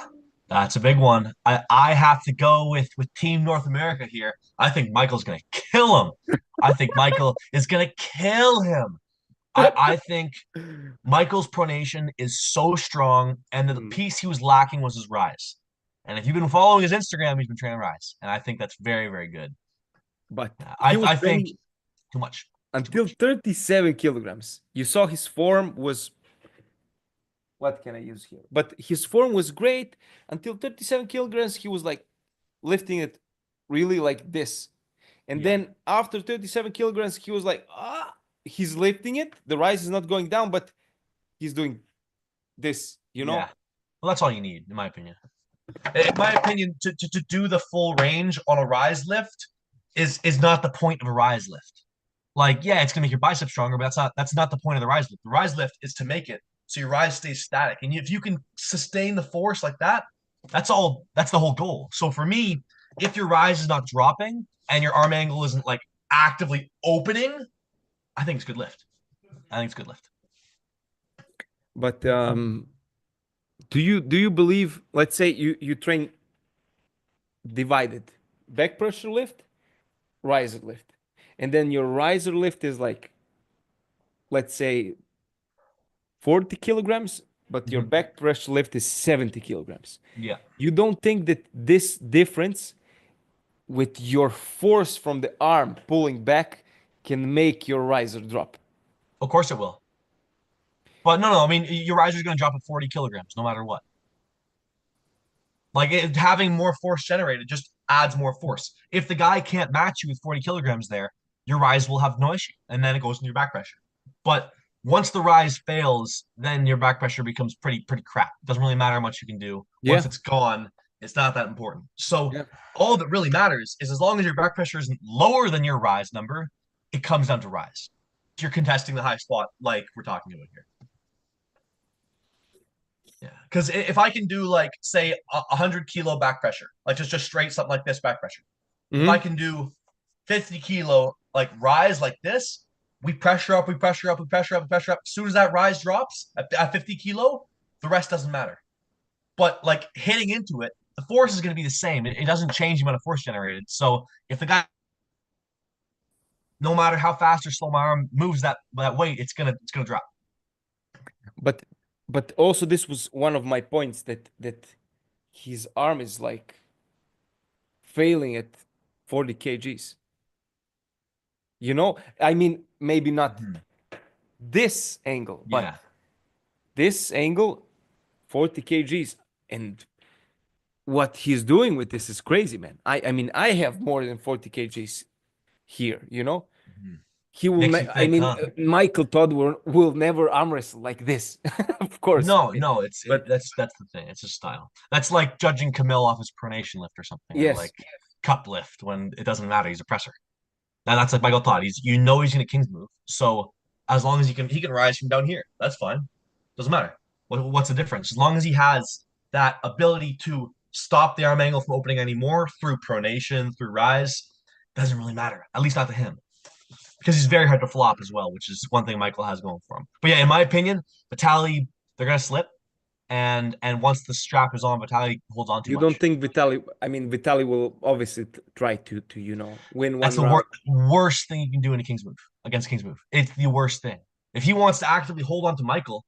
that's a big one. I have to go with Team North America here. I think Michael's gonna kill him. I think Michael is gonna kill him. I think Michael's pronation is so strong, and the Mm. piece he was lacking was his rise. And if you've been following his Instagram, he's been training rise, and I think that's very, very good. But he was I think training too much, too until much. 37 kilograms. You saw his form was, what can I use here? But his form was great until 37 kilograms. He was like lifting it really like this. And Yeah, then after 37 kilograms, he was like, he's lifting it. The rise is not going down, but he's doing this, you yeah. know? Well, that's all you need, in my opinion. In my opinion, to do the full range on a rise lift is not the point of a rise lift. Like, yeah, it's gonna make your biceps stronger, but that's not the point of the rise lift. The rise lift is to make it so your rise stays static. And if you can sustain the force like that, that's all. That's the whole goal. So for me, if your rise is not dropping and your arm angle isn't like actively opening, I think it's good lift. I think it's good lift. But do you believe, let's say you train divided back pressure lift, riser lift, and then your riser lift is like, let's say 40 kilograms, but your Mm-hmm. back pressure lift is 70 kilograms. Yeah, You don't think that this difference with your force from the arm pulling back can make your riser drop? of course it will. But no, no. I mean, your riser is going to drop at 40 kilograms no matter what. Like having more force generated just adds more force. If the guy can't match you with 40 kilograms there, your rise will have no issue. And then it goes into your back pressure. But once the rise fails, then your back pressure becomes pretty crap. It doesn't really matter how much you can do. Once Yeah. it's gone, it's not that important. So Yeah. all that really matters is as long as your back pressure isn't lower than your rise number, it comes down to rise. You're contesting the high spot like we're talking about here. Yeah, because if I can do like say 100 kilo back pressure, like just straight something like this back pressure. If I Hmm. can do 50 kilo like rise like this, we pressure up, we pressure up, we pressure up, we pressure up. As soon as that rise drops at 50 kilo, the rest doesn't matter. But like hitting into it, the force is going to be the same. It doesn't change the amount of force generated. So if the guy, no matter how fast or slow my arm moves that weight, it's gonna drop. But also this was one of my points that his arm is like failing at 40 kgs. You know, I mean, maybe not Mhm. this angle, but Yeah. this angle, 40 kgs. And what he's doing with this is crazy, man. I mean, I have more than 40 kgs here, you know? Mhm. He will, Makes you I think, mean, huh? Michael Todd will never arm wrestle like this, of course. No, no, But that's the thing. It's a style. That's like judging Camille off his pronation lift or something, or like yes, cup lift when it doesn't matter. He's a presser. That's like Michael Todd. He's gonna King's move. So as long as he can rise from down here, that's fine. Doesn't matter. What's the difference? As long as he has that ability to stop the arm angle from opening anymore through pronation, through rise, doesn't really matter. At least not to him. Because he's very hard to flop as well, which is one thing Michael has going for him. But yeah, in my opinion, Vitali, they're gonna slip and once the strap is on, Vitali holds on too you don't much. think Vitali, I mean, Vitali will obviously try to, win That's one the round. worst thing you can do in a King's move against King's move. It's the worst thing. If he wants to actively hold on to Michael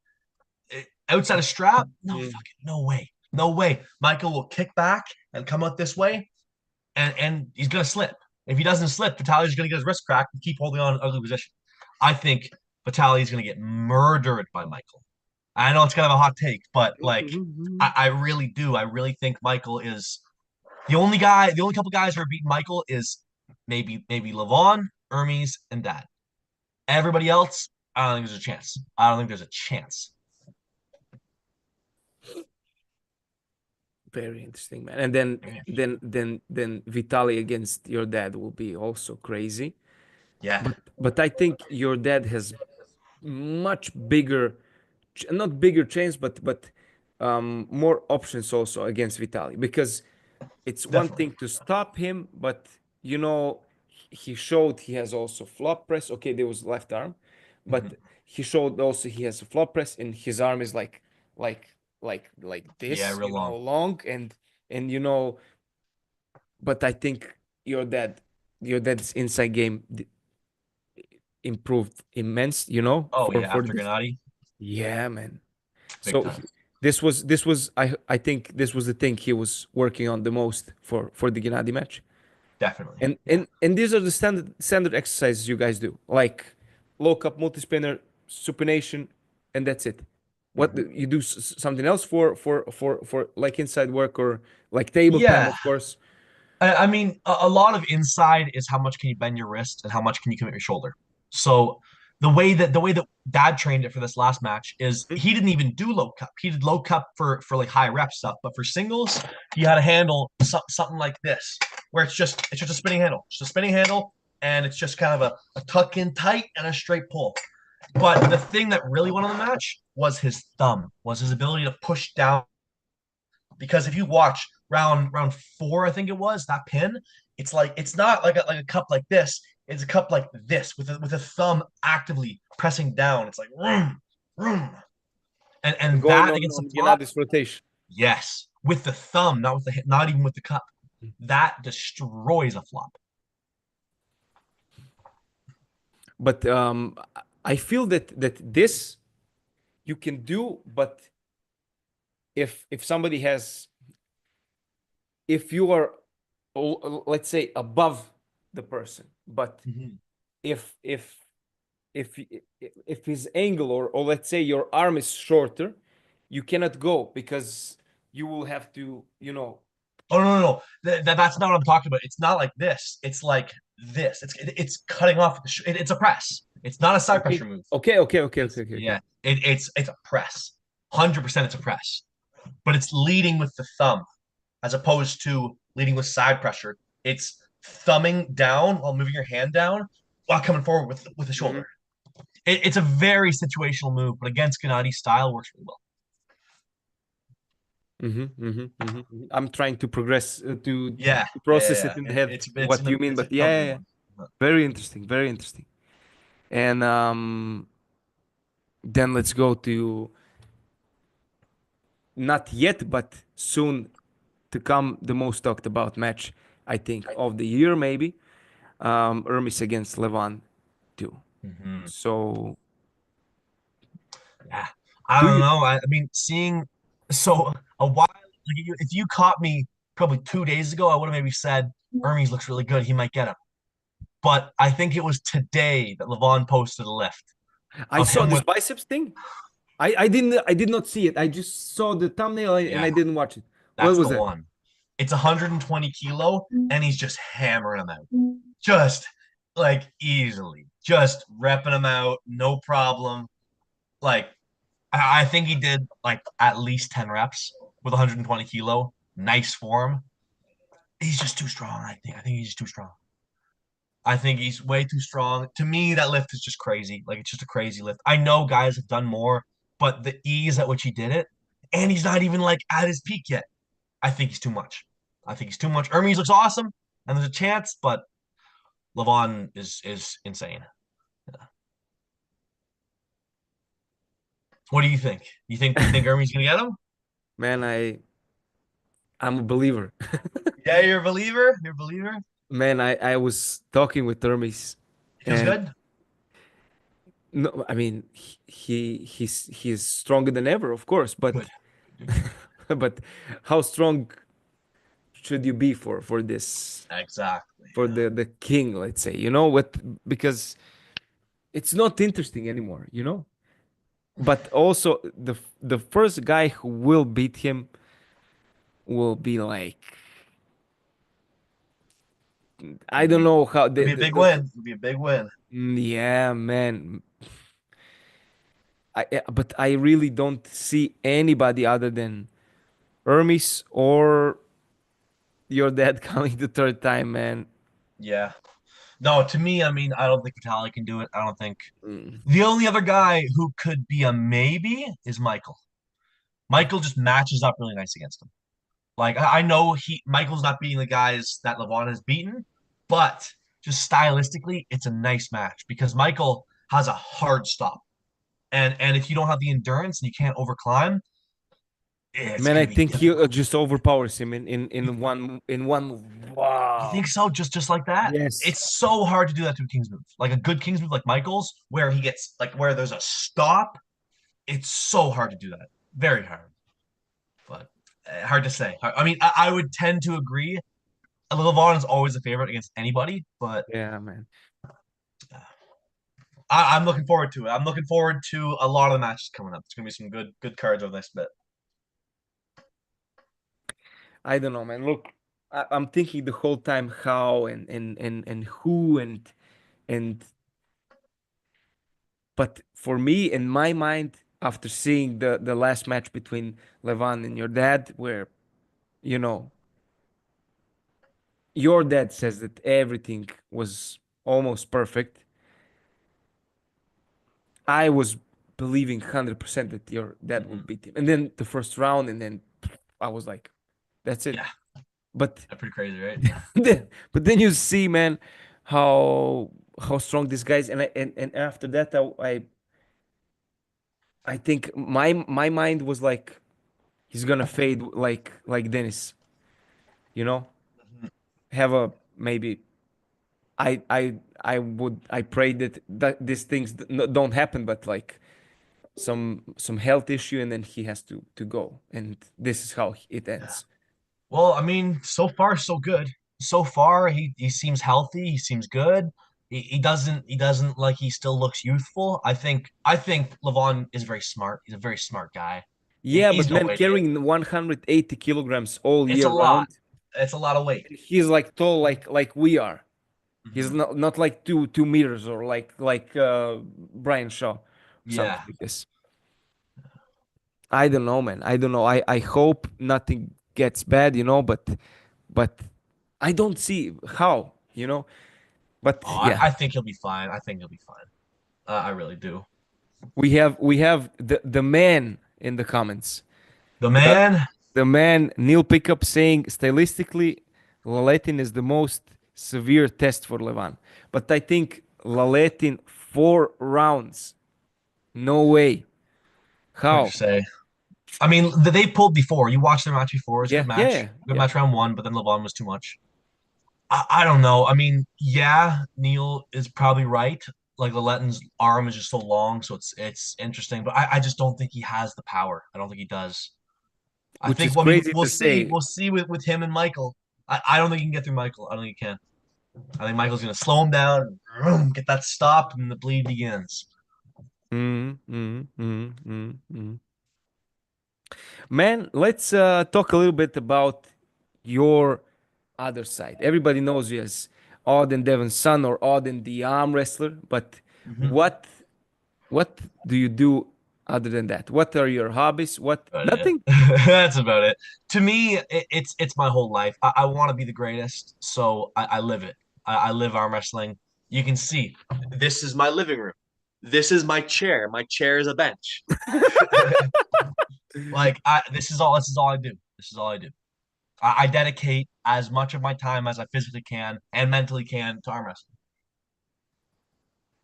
outside of strap, no Mm. fucking no way, no way. Michael will kick back and come out this way, and he's gonna slip. If he doesn't slip, Vitali's gonna get his wrist cracked and keep holding on in ugly position. I think Vitali's gonna get murdered by Michael. I know it's kind of a hot take, but like I really do. I really think Michael is the only guy. The only couple guys who are beating Michael is maybe Leovan, Hermes, and Dad. Everybody else, I don't think there's a chance. I don't think there's a chance. Very interesting, man. And then Vitali against your dad will be also crazy. Yeah, But I think your dad has much bigger, not bigger chance, but more options also against Vitali, because it's one definitely. thing to stop him, but you know he showed he has also flop press. Okay, there was left arm, but Mhm. he showed also he has a flop press, and his arm is like like Yeah, this, real long. long, and but I think your dad's inside game improved immense, Oh yeah, for after this. Gennady, Yeah, man. big So time. this was I think this was the thing he was working on the most for the Gennady match. Definitely. And Yeah. and and these are the standard exercises you guys do, like low cup, multi-spinner, supination, and that's it. Mhm. You do something else for like inside work or like table time, Yeah. of course. I mean, a lot of inside is how much can you bend your wrist and how much can you commit your shoulder. So the way that Dad trained it for this last match is Mhm. he didn't even do low cup. He did low cup for like high rep stuff, but for singles, he had to handle something like this, where it's just a spinning handle, just a spinning handle, and it's just kind of a tuck in tight and a straight pull. But the thing that really won on the match was his thumb, was his ability to push down because if you watch round four, I think it was that pin, it's not like a cup like this. It's a cup like this with a thumb actively pressing down. It's like room, room, and Going that against the on flop, Gennadi's rotation. yes, with the thumb, not even with the cup. That destroys a flop. But I feel that this you can do, but if somebody has, if you are, let's say, above the person, but Mhm. if if if if his angle, or let's say your arm is shorter, you cannot go because you will have to, Oh no. That's not what I'm talking about. It's not like this. It's like this. It's cutting off. It's a press. It's not a side okay, pressure move. okay, okay, okay, okay, It's okay, okay. yeah. It's a press. 100% it's a press. But it's leading with the thumb as opposed to leading with side pressure. It's thumbing down while moving your hand down while coming forward with the Mm-hmm. shoulder. It's a very situational move, but against Gennadi's style works really well. Mm-hmm, mm-hmm, mm-hmm, mm-hmm. I'm trying to progress, Yeah, to yeah, yeah, process it yeah. in the It, head it's it's what an you mean, it's but a tough yeah, yeah, yeah. one. Very interesting, very interesting. And then let's go to, not yet, but soon to come, the most talked about match, I think, of the year, maybe. Hermes against Levan too. Mm-hmm. So, Yeah, I do don't you? know. I mean, seeing so a while like if you caught me probably 2 days ago, I would have maybe said Hermes looks really good. He might get him. But I think it was today that Levan posted a lift I of saw him this with biceps thing. I did not see it. I just saw the thumbnail and yeah, I didn't watch it. What that's was the that? one. It's 120 kilo, and he's just hammering him out, just like easily, just repping him out, no problem. Like I think he did like at least 10 reps with 120 kilo. Nice form. He's just too strong. I think he's just too strong. I think he's way too strong. To me, that lift is just crazy. Like it's just a crazy lift. I know guys have done more, but the ease at which he did it, and he's not even like at his peak yet. I think he's too much. I think he's too much. Hermes looks awesome, and there's a chance, but Levan is insane. Yeah. What do you think? You think Hermes gonna get him? Man, I'm a believer. Yeah, you're a believer. You're a believer. Man, I was talking with Hermes, He feels and good. no, I mean he's stronger than ever, of course, Good. but Good, good. but how strong should you be for this, Exactly. for the king, let's say, what, because it's not interesting anymore, but also the first guy who will beat him will be like, I It'll don't be know how it'll be a big win. It'll be a big win. yeah, man. But I really don't see anybody other than Hermes or your dad coming the third time, man. Yeah. No, to me, I mean, I don't think Vitali can do it. I don't think Mm. the only other guy who could be a maybe is Michael. Michael just matches up really nice against him. Like I know Michael's not beating the guys that Levan has beaten, but just stylistically, it's a nice match because Michael has a hard stop. And if you don't have the endurance and you can't overclimb, it's Man, I gonna be think he difficult. just overpowers him in one move. You Wow. think so? Just like that? Yes. It's so hard to do that to a King's move. Like a good King's move like Michael's, where he gets like where there's a stop. It's so hard to do that. Very hard. But hard to say. I mean, I would tend to agree. Leovan is always a favorite against anybody, but Yeah, man. I'm looking forward to it. I'm looking forward to a lot of the matches coming up. It's gonna be some good cards over the next bit. I don't know, man. Look, I'm thinking the whole time how and who and but for me in my mind after seeing the last match between Levan and your dad where you know your dad says that everything was almost perfect. I was believing 100% that your dad Mm-hmm. would beat him. And then the first round and then I was like that's it. Yeah, But that's pretty crazy, right? then you see, man, how strong this guy is, and after that, I think my mind was like he's gonna fade like Dennis, you know, Mhm. have a maybe. I pray that these things don't happen, but like some health issue, and then he has to go, and this is how it Yeah. ends. Well, I mean, so far so good. So far he seems healthy. He seems good. He doesn't like he still looks youthful. I think Levon is very smart. He's a very smart guy. Yeah, He's but no man, idiot. carrying 180 kilograms all It's a year lot. round. It's a lot of weight. He's like tall like we are. He's Hmm. not like 2 meters or like Brian Shaw or something Yeah. like this. I don't know, man. I don't know. I hope nothing gets bad, but I don't see how. But Oh, I, yeah, I think he'll be fine. I think he'll be fine. I really do. we have the man in the comments. The The man. the man Neil Pickup saying stylistically, Laletin is the most severe test for Levan. But I think Laletin 4 rounds. No way. Hard to How? say. I mean, they pulled before. You watched their match before. It was a Yeah, good match. yeah, Good yeah. match round one, but then Levon was too much. I don't know. I mean, yeah, Neil is probably right. Like Lalettin's arm is just so long, so it's interesting. But I just don't think he has the power. I don't think he does. I Which think is well, I mean crazy we'll to see. say. We'll see with him and Michael. I don't think he can get through Michael. I don't think he can. I think Michael's gonna slow him down, get that stop, and the bleed begins. Mm, mm, mm, mm, mm. Man, let's talk a little bit about your other side. Everybody knows you as Auden Devon's son or Auden the arm wrestler, but Mhm. what what do you do other than that? What are your hobbies? What? About it. Nothing? That's about it. To me, it's my whole life. I want to be the greatest, so I live it. I live arm wrestling. You can see this is my living room. This is my chair. My chair is a bench. Like this is all I do. This is all I do. I dedicate as much of my time as I physically can and mentally can to arm wrestling.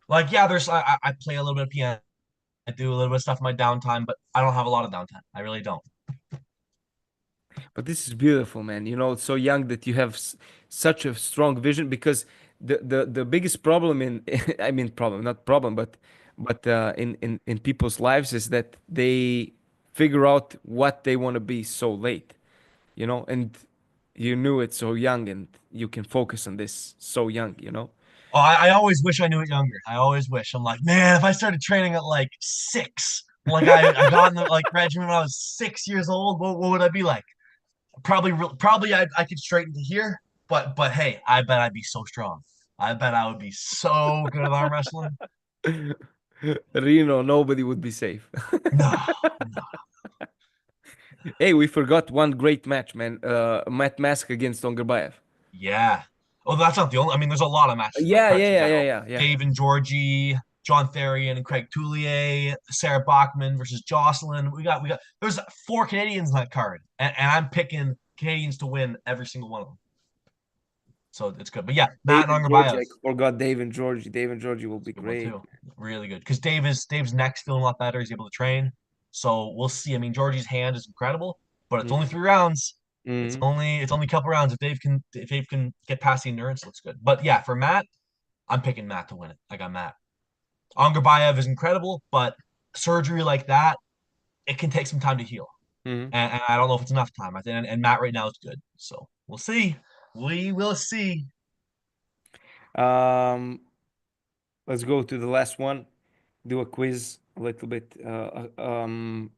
Like yeah, I play a little bit of piano. I do a little bit of stuff in my downtime, but I don't have a lot of downtime. I really don't. But this is beautiful, man. So young that you have such a strong vision because the biggest problem in I mean problem, not problem, but in people's lives is that they figure out what they want to be so late, and you knew it so young and you can focus on this so young. Oh, I always wish I knew it younger. I always wish. I'm like, man, if I started training at like 6, like I got in the like regimen when I was 6 years old, what would I be like? Probably I could straighten to here, but hey, I bet I'd be so strong. I bet I would be so good at arm wrestling. Reno, nobody would be safe. No, no, Hey, we forgot one great match, man. Matt Mask against Ongarbayev. yeah. Oh, that's not the only. I mean, there's a lot of matches on that Yeah, card in yeah, yeah, yeah, general. yeah, yeah. Dave and Georgie, John Therian and Craig Toulier, Sarah Bachman versus Jocelyn. We got. There's 4 Canadians in that card, and I'm picking Canadians to win every single one of them. So it's good. But yeah, Dave Matt and and Georgie. Angarbayev. I forgot Dave and Georgie. Dave and Georgie will It's be a good one great. too. Really good. Because Dave's neck's feeling a lot better. He's able to train. So we'll see. I mean, Georgie's hand is incredible, but it's only Mm-hmm. 3 rounds. It's Mm-hmm. only a couple rounds. If Dave can get past the endurance, looks good. But yeah, for Matt, I'm picking Matt to win it. I got Matt. Angarbayev is incredible, but surgery like that, it can take some time to heal. Mm-hmm. And I don't know if it's enough time. I think and Matt right now is good. So we'll see. We will see. Um, let's go to the last one. Do a quiz, a little bit,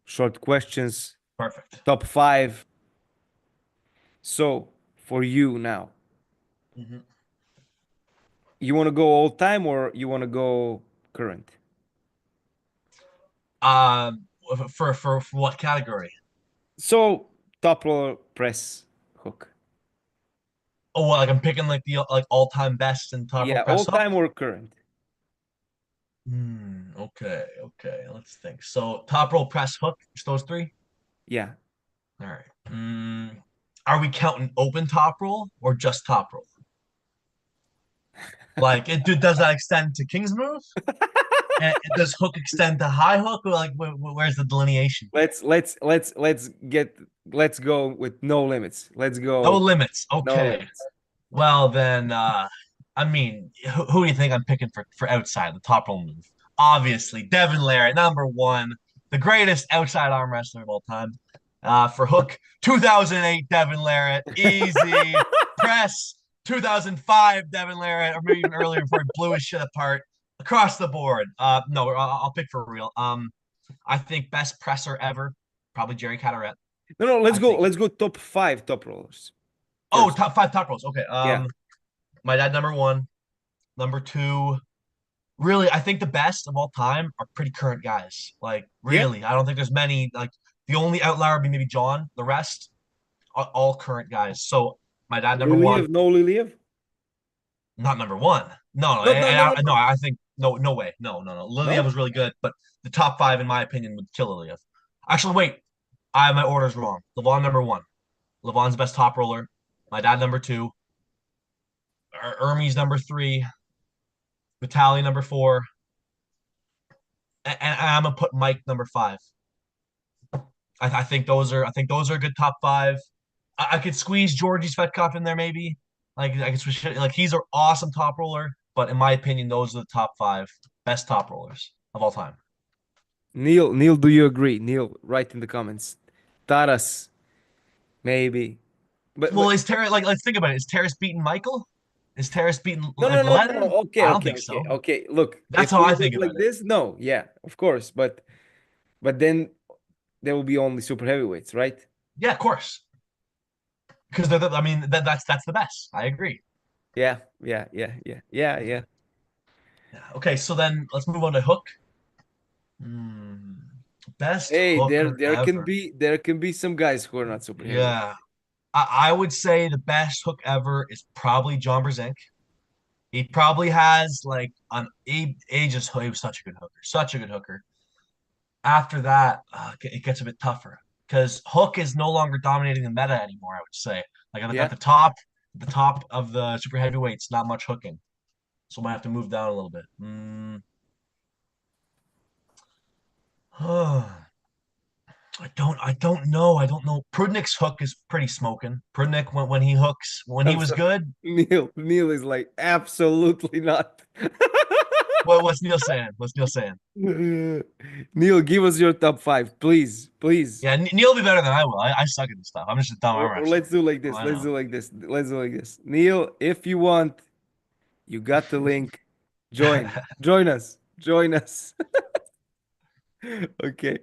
short questions, Perfect. top five. So for you now, Mhm. you want to go all time or you want to go current? Um, for what category? So top roller press hook. Oh, well, like I'm picking like the like all-time best in top rope Yeah, press all hook. time or current. Okay, okay. Let's think. So top rope press hook, just those three. Yeah. All right. Are we counting open top roll or just top roll? Like, does that extend to King's move? And does hook extend to high hook? Or like, where's the delineation? Let's go with no limits. Let's No go limits. no Okay. limits. Well then, I mean, who do you think I'm picking for outside the top roll move? Obviously, Devon Larratt, number one, the greatest outside arm wrestler of all time. For hook, 2008 Devon Larratt, easy press. 2005 Devon Larratt, or maybe even earlier before he blew his shit apart across the board. No, I'll pick for real. I think best presser ever, probably Jerry Cataret. No, no, I think. let's go top five top rollers Oh, first. top five top rolls. Okay. Yeah. My dad number one. Number two, really, I think the best of all time are pretty current guys. Like, Yeah. really, I don't think there's many. Like, the only outlier would be maybe John. The rest are all current guys. So, my dad, number one, Liliev, no Liliev? not number one. No, no, No, no, no, no, no. no. I think no, no way. No, no, no. Liliev No? was really good, but the top five, in my opinion, would kill Liliev. Actually, wait, I have my orders wrong. Leovan number one. Leovan's best top roller. My dad number two. Hermes number three. Vitali number four. And I'm gonna put Mike number five. I think those are a good top five. I could squeeze Georgie Svetkov in there maybe. Like I could switch like he's an awesome top roller, but in my opinion, those are the top five best top rollers of all time. Neil, do you agree? Neil, write in the comments. Taras, maybe. Well, But is Terrace like let's think about it. Is Terrace beating Michael? Is Terrace beating no, no, like no, no, Lennon? no. Okay, I don't okay, think okay, so. okay. Look, That's if how we I have it think like about it. this, no, yeah, of course, but then there will be only super heavyweights, right? Yeah, of course. Because I mean that's the best. I agree. Yeah, yeah, yeah, yeah, yeah, yeah. Yeah. Okay, so then let's move on to Hook. Hmm. Best Hey, hooker ever. there can be some guys who are not super heavyweight. Yeah. I would say the best hook ever is probably John Brzenk. He probably has like he he was such a good hooker, such a good hooker. After that, it gets a bit tougher because hook is no longer dominating the meta anymore. I would say like Yeah. the top of the super heavyweights, not much hooking, so I might have to move down a little bit. I don't know. I don't know. Prudnick's hook is pretty smoking. Prudnick when he hooks when he I'm was sorry. good. Neil is like absolutely not. What's Neil saying? What's Neil saying? Neil, give us your top five, please, please. Yeah, Neil will be better than I will. I suck at this stuff. I'm just a dumb arm Or wrestler. let's do like Oh, this. I Let's know. do like this. Let's do like this. Neil, if you want, you got the link. Join. Join us. Join us. Okay.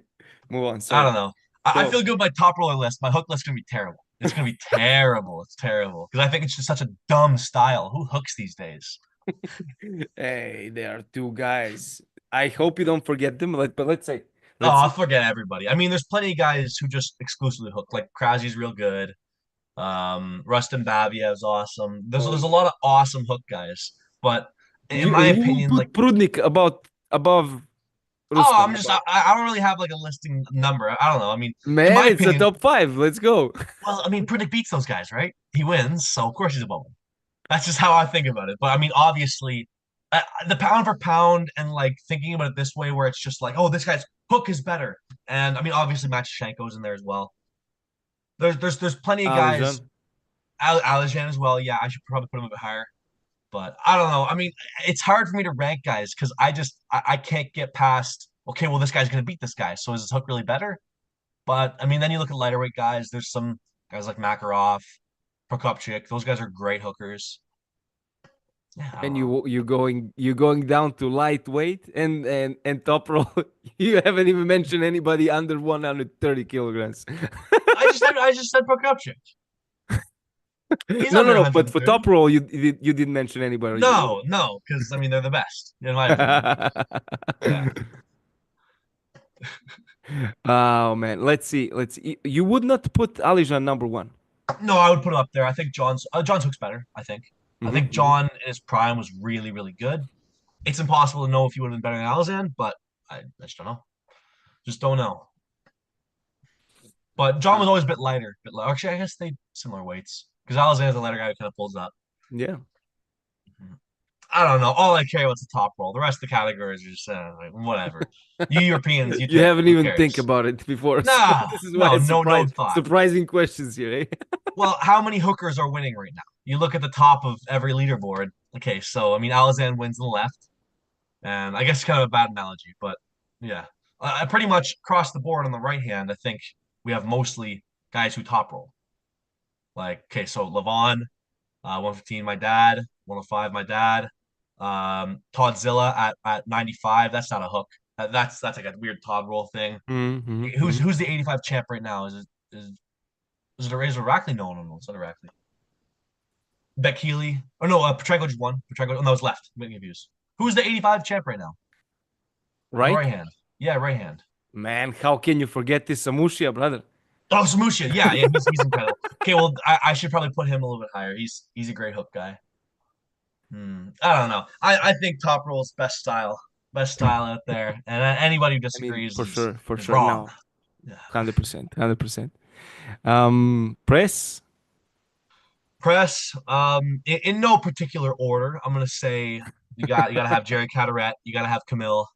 Move on. I Sorry. don't know. I So, feel good with my top roller list. My hook list is gonna be terrible. It's gonna be terrible. It's terrible because I think it's just such a dumb style. Who hooks these days? hey, there are two guys. I hope you don't forget them. But Oh, let's I'll say, forget everybody. I mean, there's plenty of guys who just exclusively hook. Like Krause's real good. Rustin Bavia is awesome. oh There's a yeah. lot of awesome hook guys, but in my You will opinion, like put Prudnik about above oh, Rustam. About I don't really have like a listing number. I don't know. I mean, in man, my it's a opinion, top five. Let's go. well, I mean, Prudnick beats those guys, right? He wins, so of course he's above them. That's just how I think about it. But I mean, obviously, the pound for pound and like thinking about it this way, where it's just like, oh, this guy's hook is better, and I mean, obviously, Matchenko's in there as well. There's plenty of guys. Alijan. Alijan as well. Yeah, I should probably put him a bit higher. But I don't know. I mean, it's hard for me to rank guys because I can't get past. Okay, well, this guy's gonna beat this guy. So is his hook really better? But I mean, then you look at lighter weight guys. There's some guys like Makarov, Prokopchik. Those guys are great hookers. Yeah, I don't And know. you going down to lightweight and top roll. You haven't even mentioned anybody under 130 kilograms. I just said Prokopchik. He's No, no, under no. But for 130. top roll, you didn't mention anybody either. No, because I mean they're the best in my opinion. Yeah. Oh man, let's see. Let's see. You would not put Alijan number one. No, I would put it up there. I think John's hook's better. I think Hmm. John in his prime was really really good. It's impossible to know if he would have been better than Alazan, but I just don't know. Just don't know. But John was always a bit lighter. Actually, I guess they similar weights because Alazan is the lighter guy who kind of pulls up. Yeah. I don't know. All I care about is the top roll. The rest of the categories are just like, whatever. You Europeans, you You take it. haven't Who even think cares? about it before, so Nah, this is why no, it's no thought. surprising questions here, eh? Well, how many hookers are winning right now? You look at the top of every leaderboard. Okay, so I mean, Alazan wins on the left, and I guess it's kind of a bad analogy, but yeah, I pretty much across the board on the right hand. I think we have mostly guys who top roll. Like, okay, so Leovan, 115, my dad, 105, my dad, Toddzilla at 95. That's not a hook. That's like a weird Todd roll thing. Mm-hmm, Who's the 85 champ right now? Is it Rackley? No, no, it's not Rackley. Beck Healy. Oh no, Petrenko just won. Petrenko. Oh, no, it's left. I'm getting confused. Who's the 85 champ right now on the right? right hand? Yeah, right hand. Man, how can you forget this Samushia, brother? Oh, Samusha. Yeah, he's incredible. Okay, well, I should probably put him a little bit higher. He's a great hook guy. I don't know. I think top roll's best style out there, and anybody who I mean, disagrees for is sure. wrong. No, Yeah. 100%, 100%. Press. Press. In no particular order, I'm gonna say you gotta have Jerry Cataret, you gotta have Camille,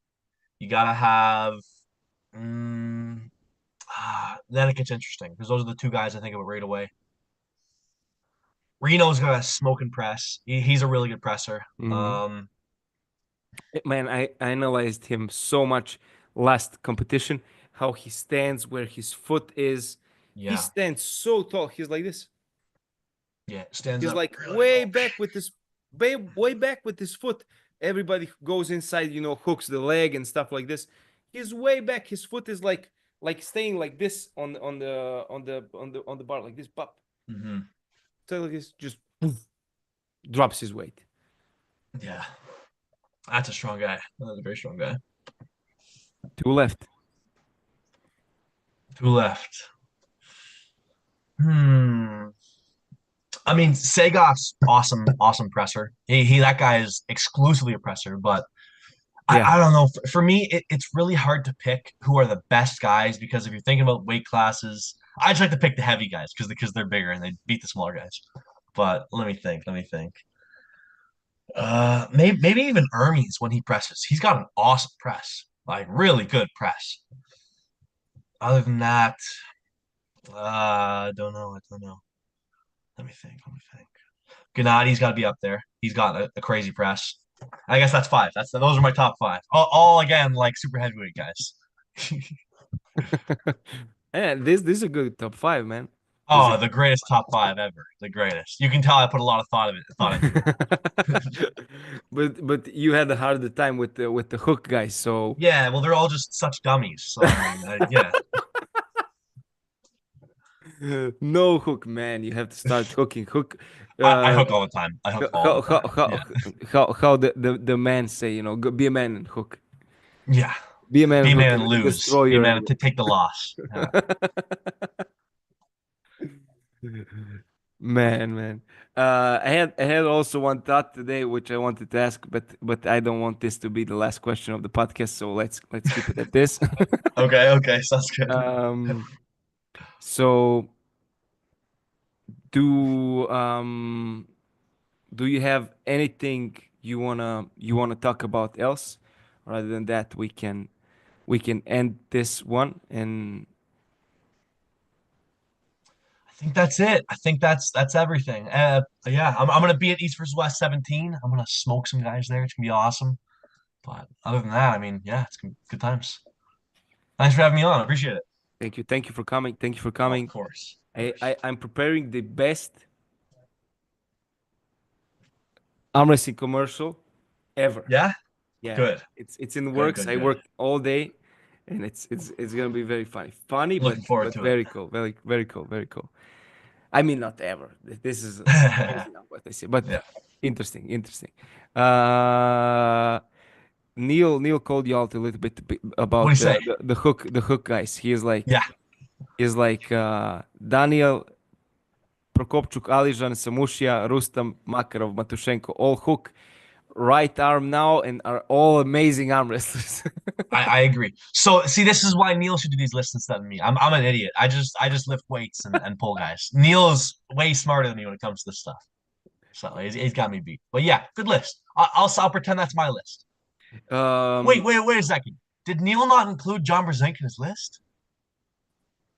you gotta have. Mm, then it gets interesting because those are the two guys I think of it right away. Reno's got a smoking press. He's a really good presser. Mhm. Man, I analyzed him so much last competition, how he stands, where his foot is. He Yeah, stands so tall. He's like this. yeah, stands He's up like really way tall. back with his way back with his foot. Everybody goes inside, hooks the leg and stuff like this. He's way back. His foot is like staying like this on the bar like this. Pop. Hmm. So like this, just poof, drops his weight. Yeah, that's a strong guy. That's a very strong guy. Two left. Who left? Hmm. I mean, Sagoff's awesome presser. That guy is exclusively a presser, but Yeah. I don't know. For me, it's really hard to pick who are the best guys because if you're thinking about weight classes, I just like to pick the heavy guys because they're bigger and they beat the smaller guys. But let me think. Let me think. Maybe even Hermes when he presses, he's got an awesome press, like really good press. Other than that, I don't know. I don't know. Let me think. Let me think. Gennadi's got to be up there. He's got a crazy press. I guess that's five. Those are my top five. All again like super heavyweight guys. Yeah, this is a good top five, man. This is Oh, the greatest top five ever. The greatest. You can tell I put a lot of thought into it. but you had a harder time with the hook guys, so Yeah, well, they're all just such dummies. So I mean, yeah, no hook, man. You have to start hooking. Hook. I Uh, hook all the time. I hook all how the how time. how Yeah, how the man say, be a man and hook. yeah. Be a man Be and a hook man and and lose. destroy Be a your man enemy. to take the loss. Yeah. Man. I had also one thought today which I wanted to ask, but I don't want this to be the last question of the podcast, so let's keep it at this. Okay, sounds good. Um, so do do you have anything you wanna talk about else? Rather than that, we can end this one and I think that's it. I think that's everything. Yeah, I'm gonna be at East versus West 17. I'm gonna smoke some guys there. It's gonna be awesome. But other than that, I mean, yeah, it's gonna be good times. Thanks for having me on. I appreciate it. thank you for coming. Thank you for Of coming. course, of I, course. I I'm preparing the best arm wrestling commercial ever. Yeah, Yeah, good, it's in the good, works. good, I good. worked all day, and it's gonna be very funny, Looking forward but to it. very cool, very cool, very cool. I mean, not ever. This is crazy now what I say, but Yeah. interesting. Uh, Neil called you out a little bit What do you about say? the hook guys. Yeah, He's like Daniel Prokopchuk, Alijan, Samushia, Rustam, Makarov, Matushenko, all hook right arm now and are all amazing arm wrestlers. I agree. So see, this is why Neil should do these lists instead of me. I'm an idiot. I just lift weights and pull guys. Neil is way smarter than me when it comes to this stuff. So he's got me beat. But yeah, good list. I'll pretend that's my list. um, Wait a second. Did Neil not include John Brzenk in his list?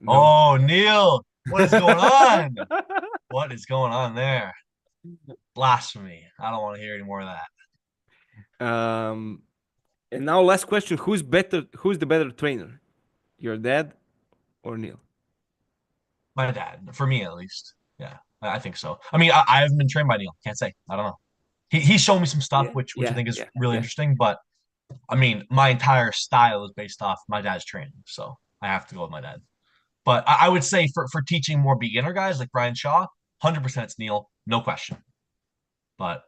no. Oh, Neil, what is going on? What is going on there? Blasphemy. I don't want to hear any more of that. um, and now last question: Who's better? Who's the better trainer? Your dad or Neil? My dad, for me at least. Yeah, I think so. I mean, I haven't been trained by Neil. Can't say. I don't know. He's shown me some stuff Yeah, which I yeah, think is yeah, really yeah. interesting, but I mean, my entire style is based off my dad's training, so I have to go with my dad. But I would say for teaching more beginner guys like Brian Shaw, 100% it's Neil, no question. But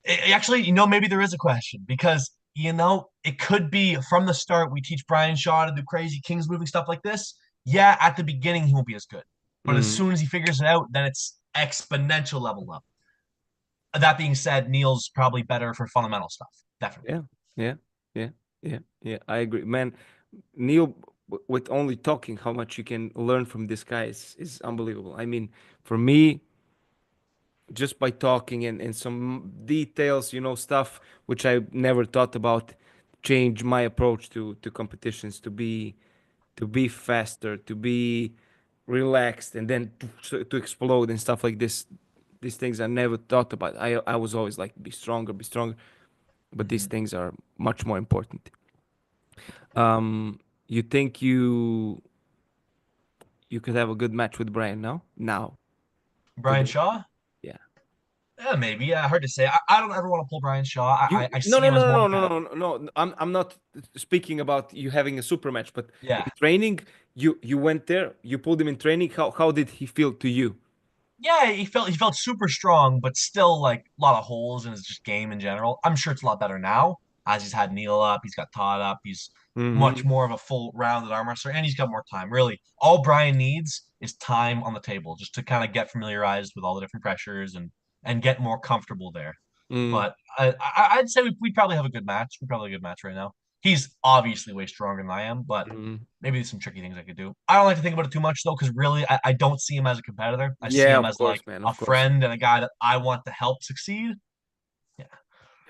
actually, maybe there is a question because it could be from the start we teach Brian Shaw to do crazy Kings moving stuff like this. Yeah, at the beginning he won't be as good, but as Mm, soon as he figures it out, then it's exponential level up. That being said, Neil's probably better for fundamental stuff, definitely. yeah, yeah, yeah, yeah. I agree, man. Neil, with only talking, how much you can learn from this guy is unbelievable. I mean, for me, just by talking and some details, stuff which I never thought about, change my approach to competitions, to be faster, to be relaxed, and then to explode and stuff like this. These things I never thought about. I was always like, be stronger, but these Mm-hmm. things are much more important. You think you could have a good match with Brian now, Brian today? Shaw? Yeah. Yeah, maybe. Yeah, hard to say. I don't ever want to pull Brian Shaw. You I no see no him as no more of no a no competitor. no no no. I'm not speaking about you having a super match, but Yeah. in training, you went there, you pulled him in training. How did he feel to you? Yeah, he felt super strong, but still like a lot of holes in his just game in general. I'm sure it's a lot better now as he's had Neil up, he's got Todd up, he's much Mm-hmm. more of a full rounded arm wrestler, and he's got more time. Really, all Brian needs is time on the table just to kind of get familiarized with all the different pressures and get more comfortable there. Mm-hmm. But I'd say we'd probably have a good match. We'd probably have a good match right now. He's obviously way stronger than I am, but Mm-hmm. maybe there's some tricky things I could do. I don't like to think about it too much though, because really I don't see him as a competitor. I see Yeah, him of as like course, man, a of course. friend and a guy that I want to help succeed. Yeah.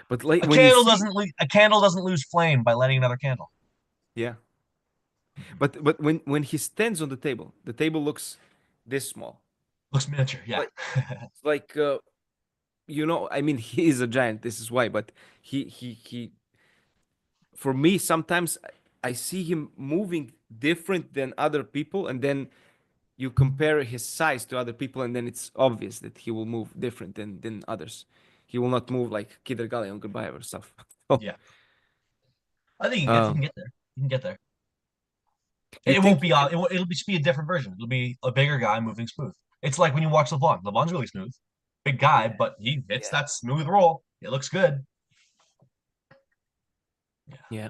But like when you see, A candle doesn't lose flame by lighting another candle. yeah, but when he stands on the table looks this small. Looks miniature, yeah. Like it's like I mean, he is a giant. This is why, but he for me sometimes I see him moving different than other people, and then you compare his size to other people, and then it's obvious that he will move different than others. He will not move like Kidder Galley on Goodbye or stuff. So, Yeah. I think he uh, can get there. He can get there. you It won't think you be can? it'll just be a different version. It'll be a bigger guy moving smooth. It's like when you watch LeBlanc. LeBlanc's really smooth. Big guy, Yeah, but he hits yeah, that smooth roll. It looks good. Yeah. yeah.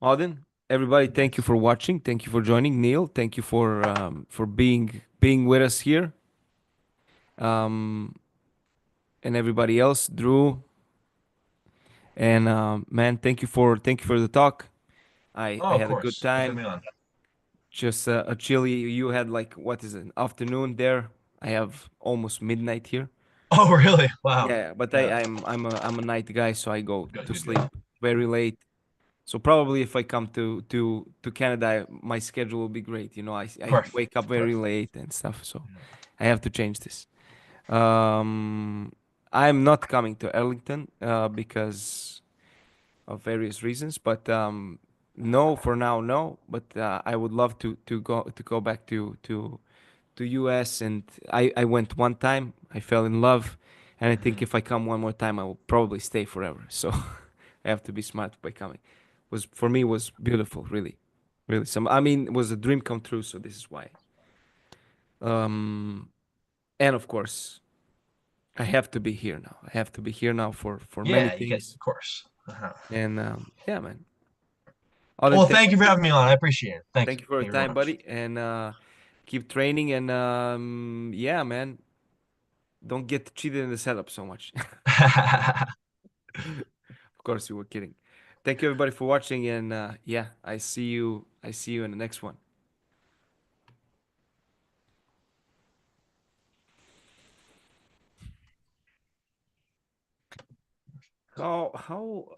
Auden, everybody, thank you for watching. Thank you for joining. Neil, thank you for being with us here. Um, and everybody else, Drew, and man, thank you for the talk. I Oh, of had a good course. Thanks for time. having me on. Just a chilly. You had like what is it? Afternoon there. I have almost midnight here. Oh, really? Wow. Yeah, but Yeah. I'm a night guy, so I go Good, to good, good. sleep very late. So probably if I come to Canada, my schedule will be great. You know, Of I course. wake up Of very course. late and stuff, so I have to change this. I'm not coming to Arlington because of various reasons, but no, for now, no. But I would love to go back to US, and I went one time. I fell in love, and I think Mhm. if I come one more time, I will probably stay forever. So I have to be smart by coming. Was for me was beautiful, really, really. Some I mean, it was a dream come true. So this is why. Um, and of course, I have to be here now. I have to be here now for many Yeah, you get, things. of course. Uh-huh. And yeah, man. Auden, Well, thank you for having me on. I appreciate it. Thank you. thank you for your Thank you very time, much. buddy, and keep training. And yeah, man, don't get cheated in the setup so much. Of course, you were kidding. Thank you everybody for watching, and yeah, I see you. I see you in the next one. How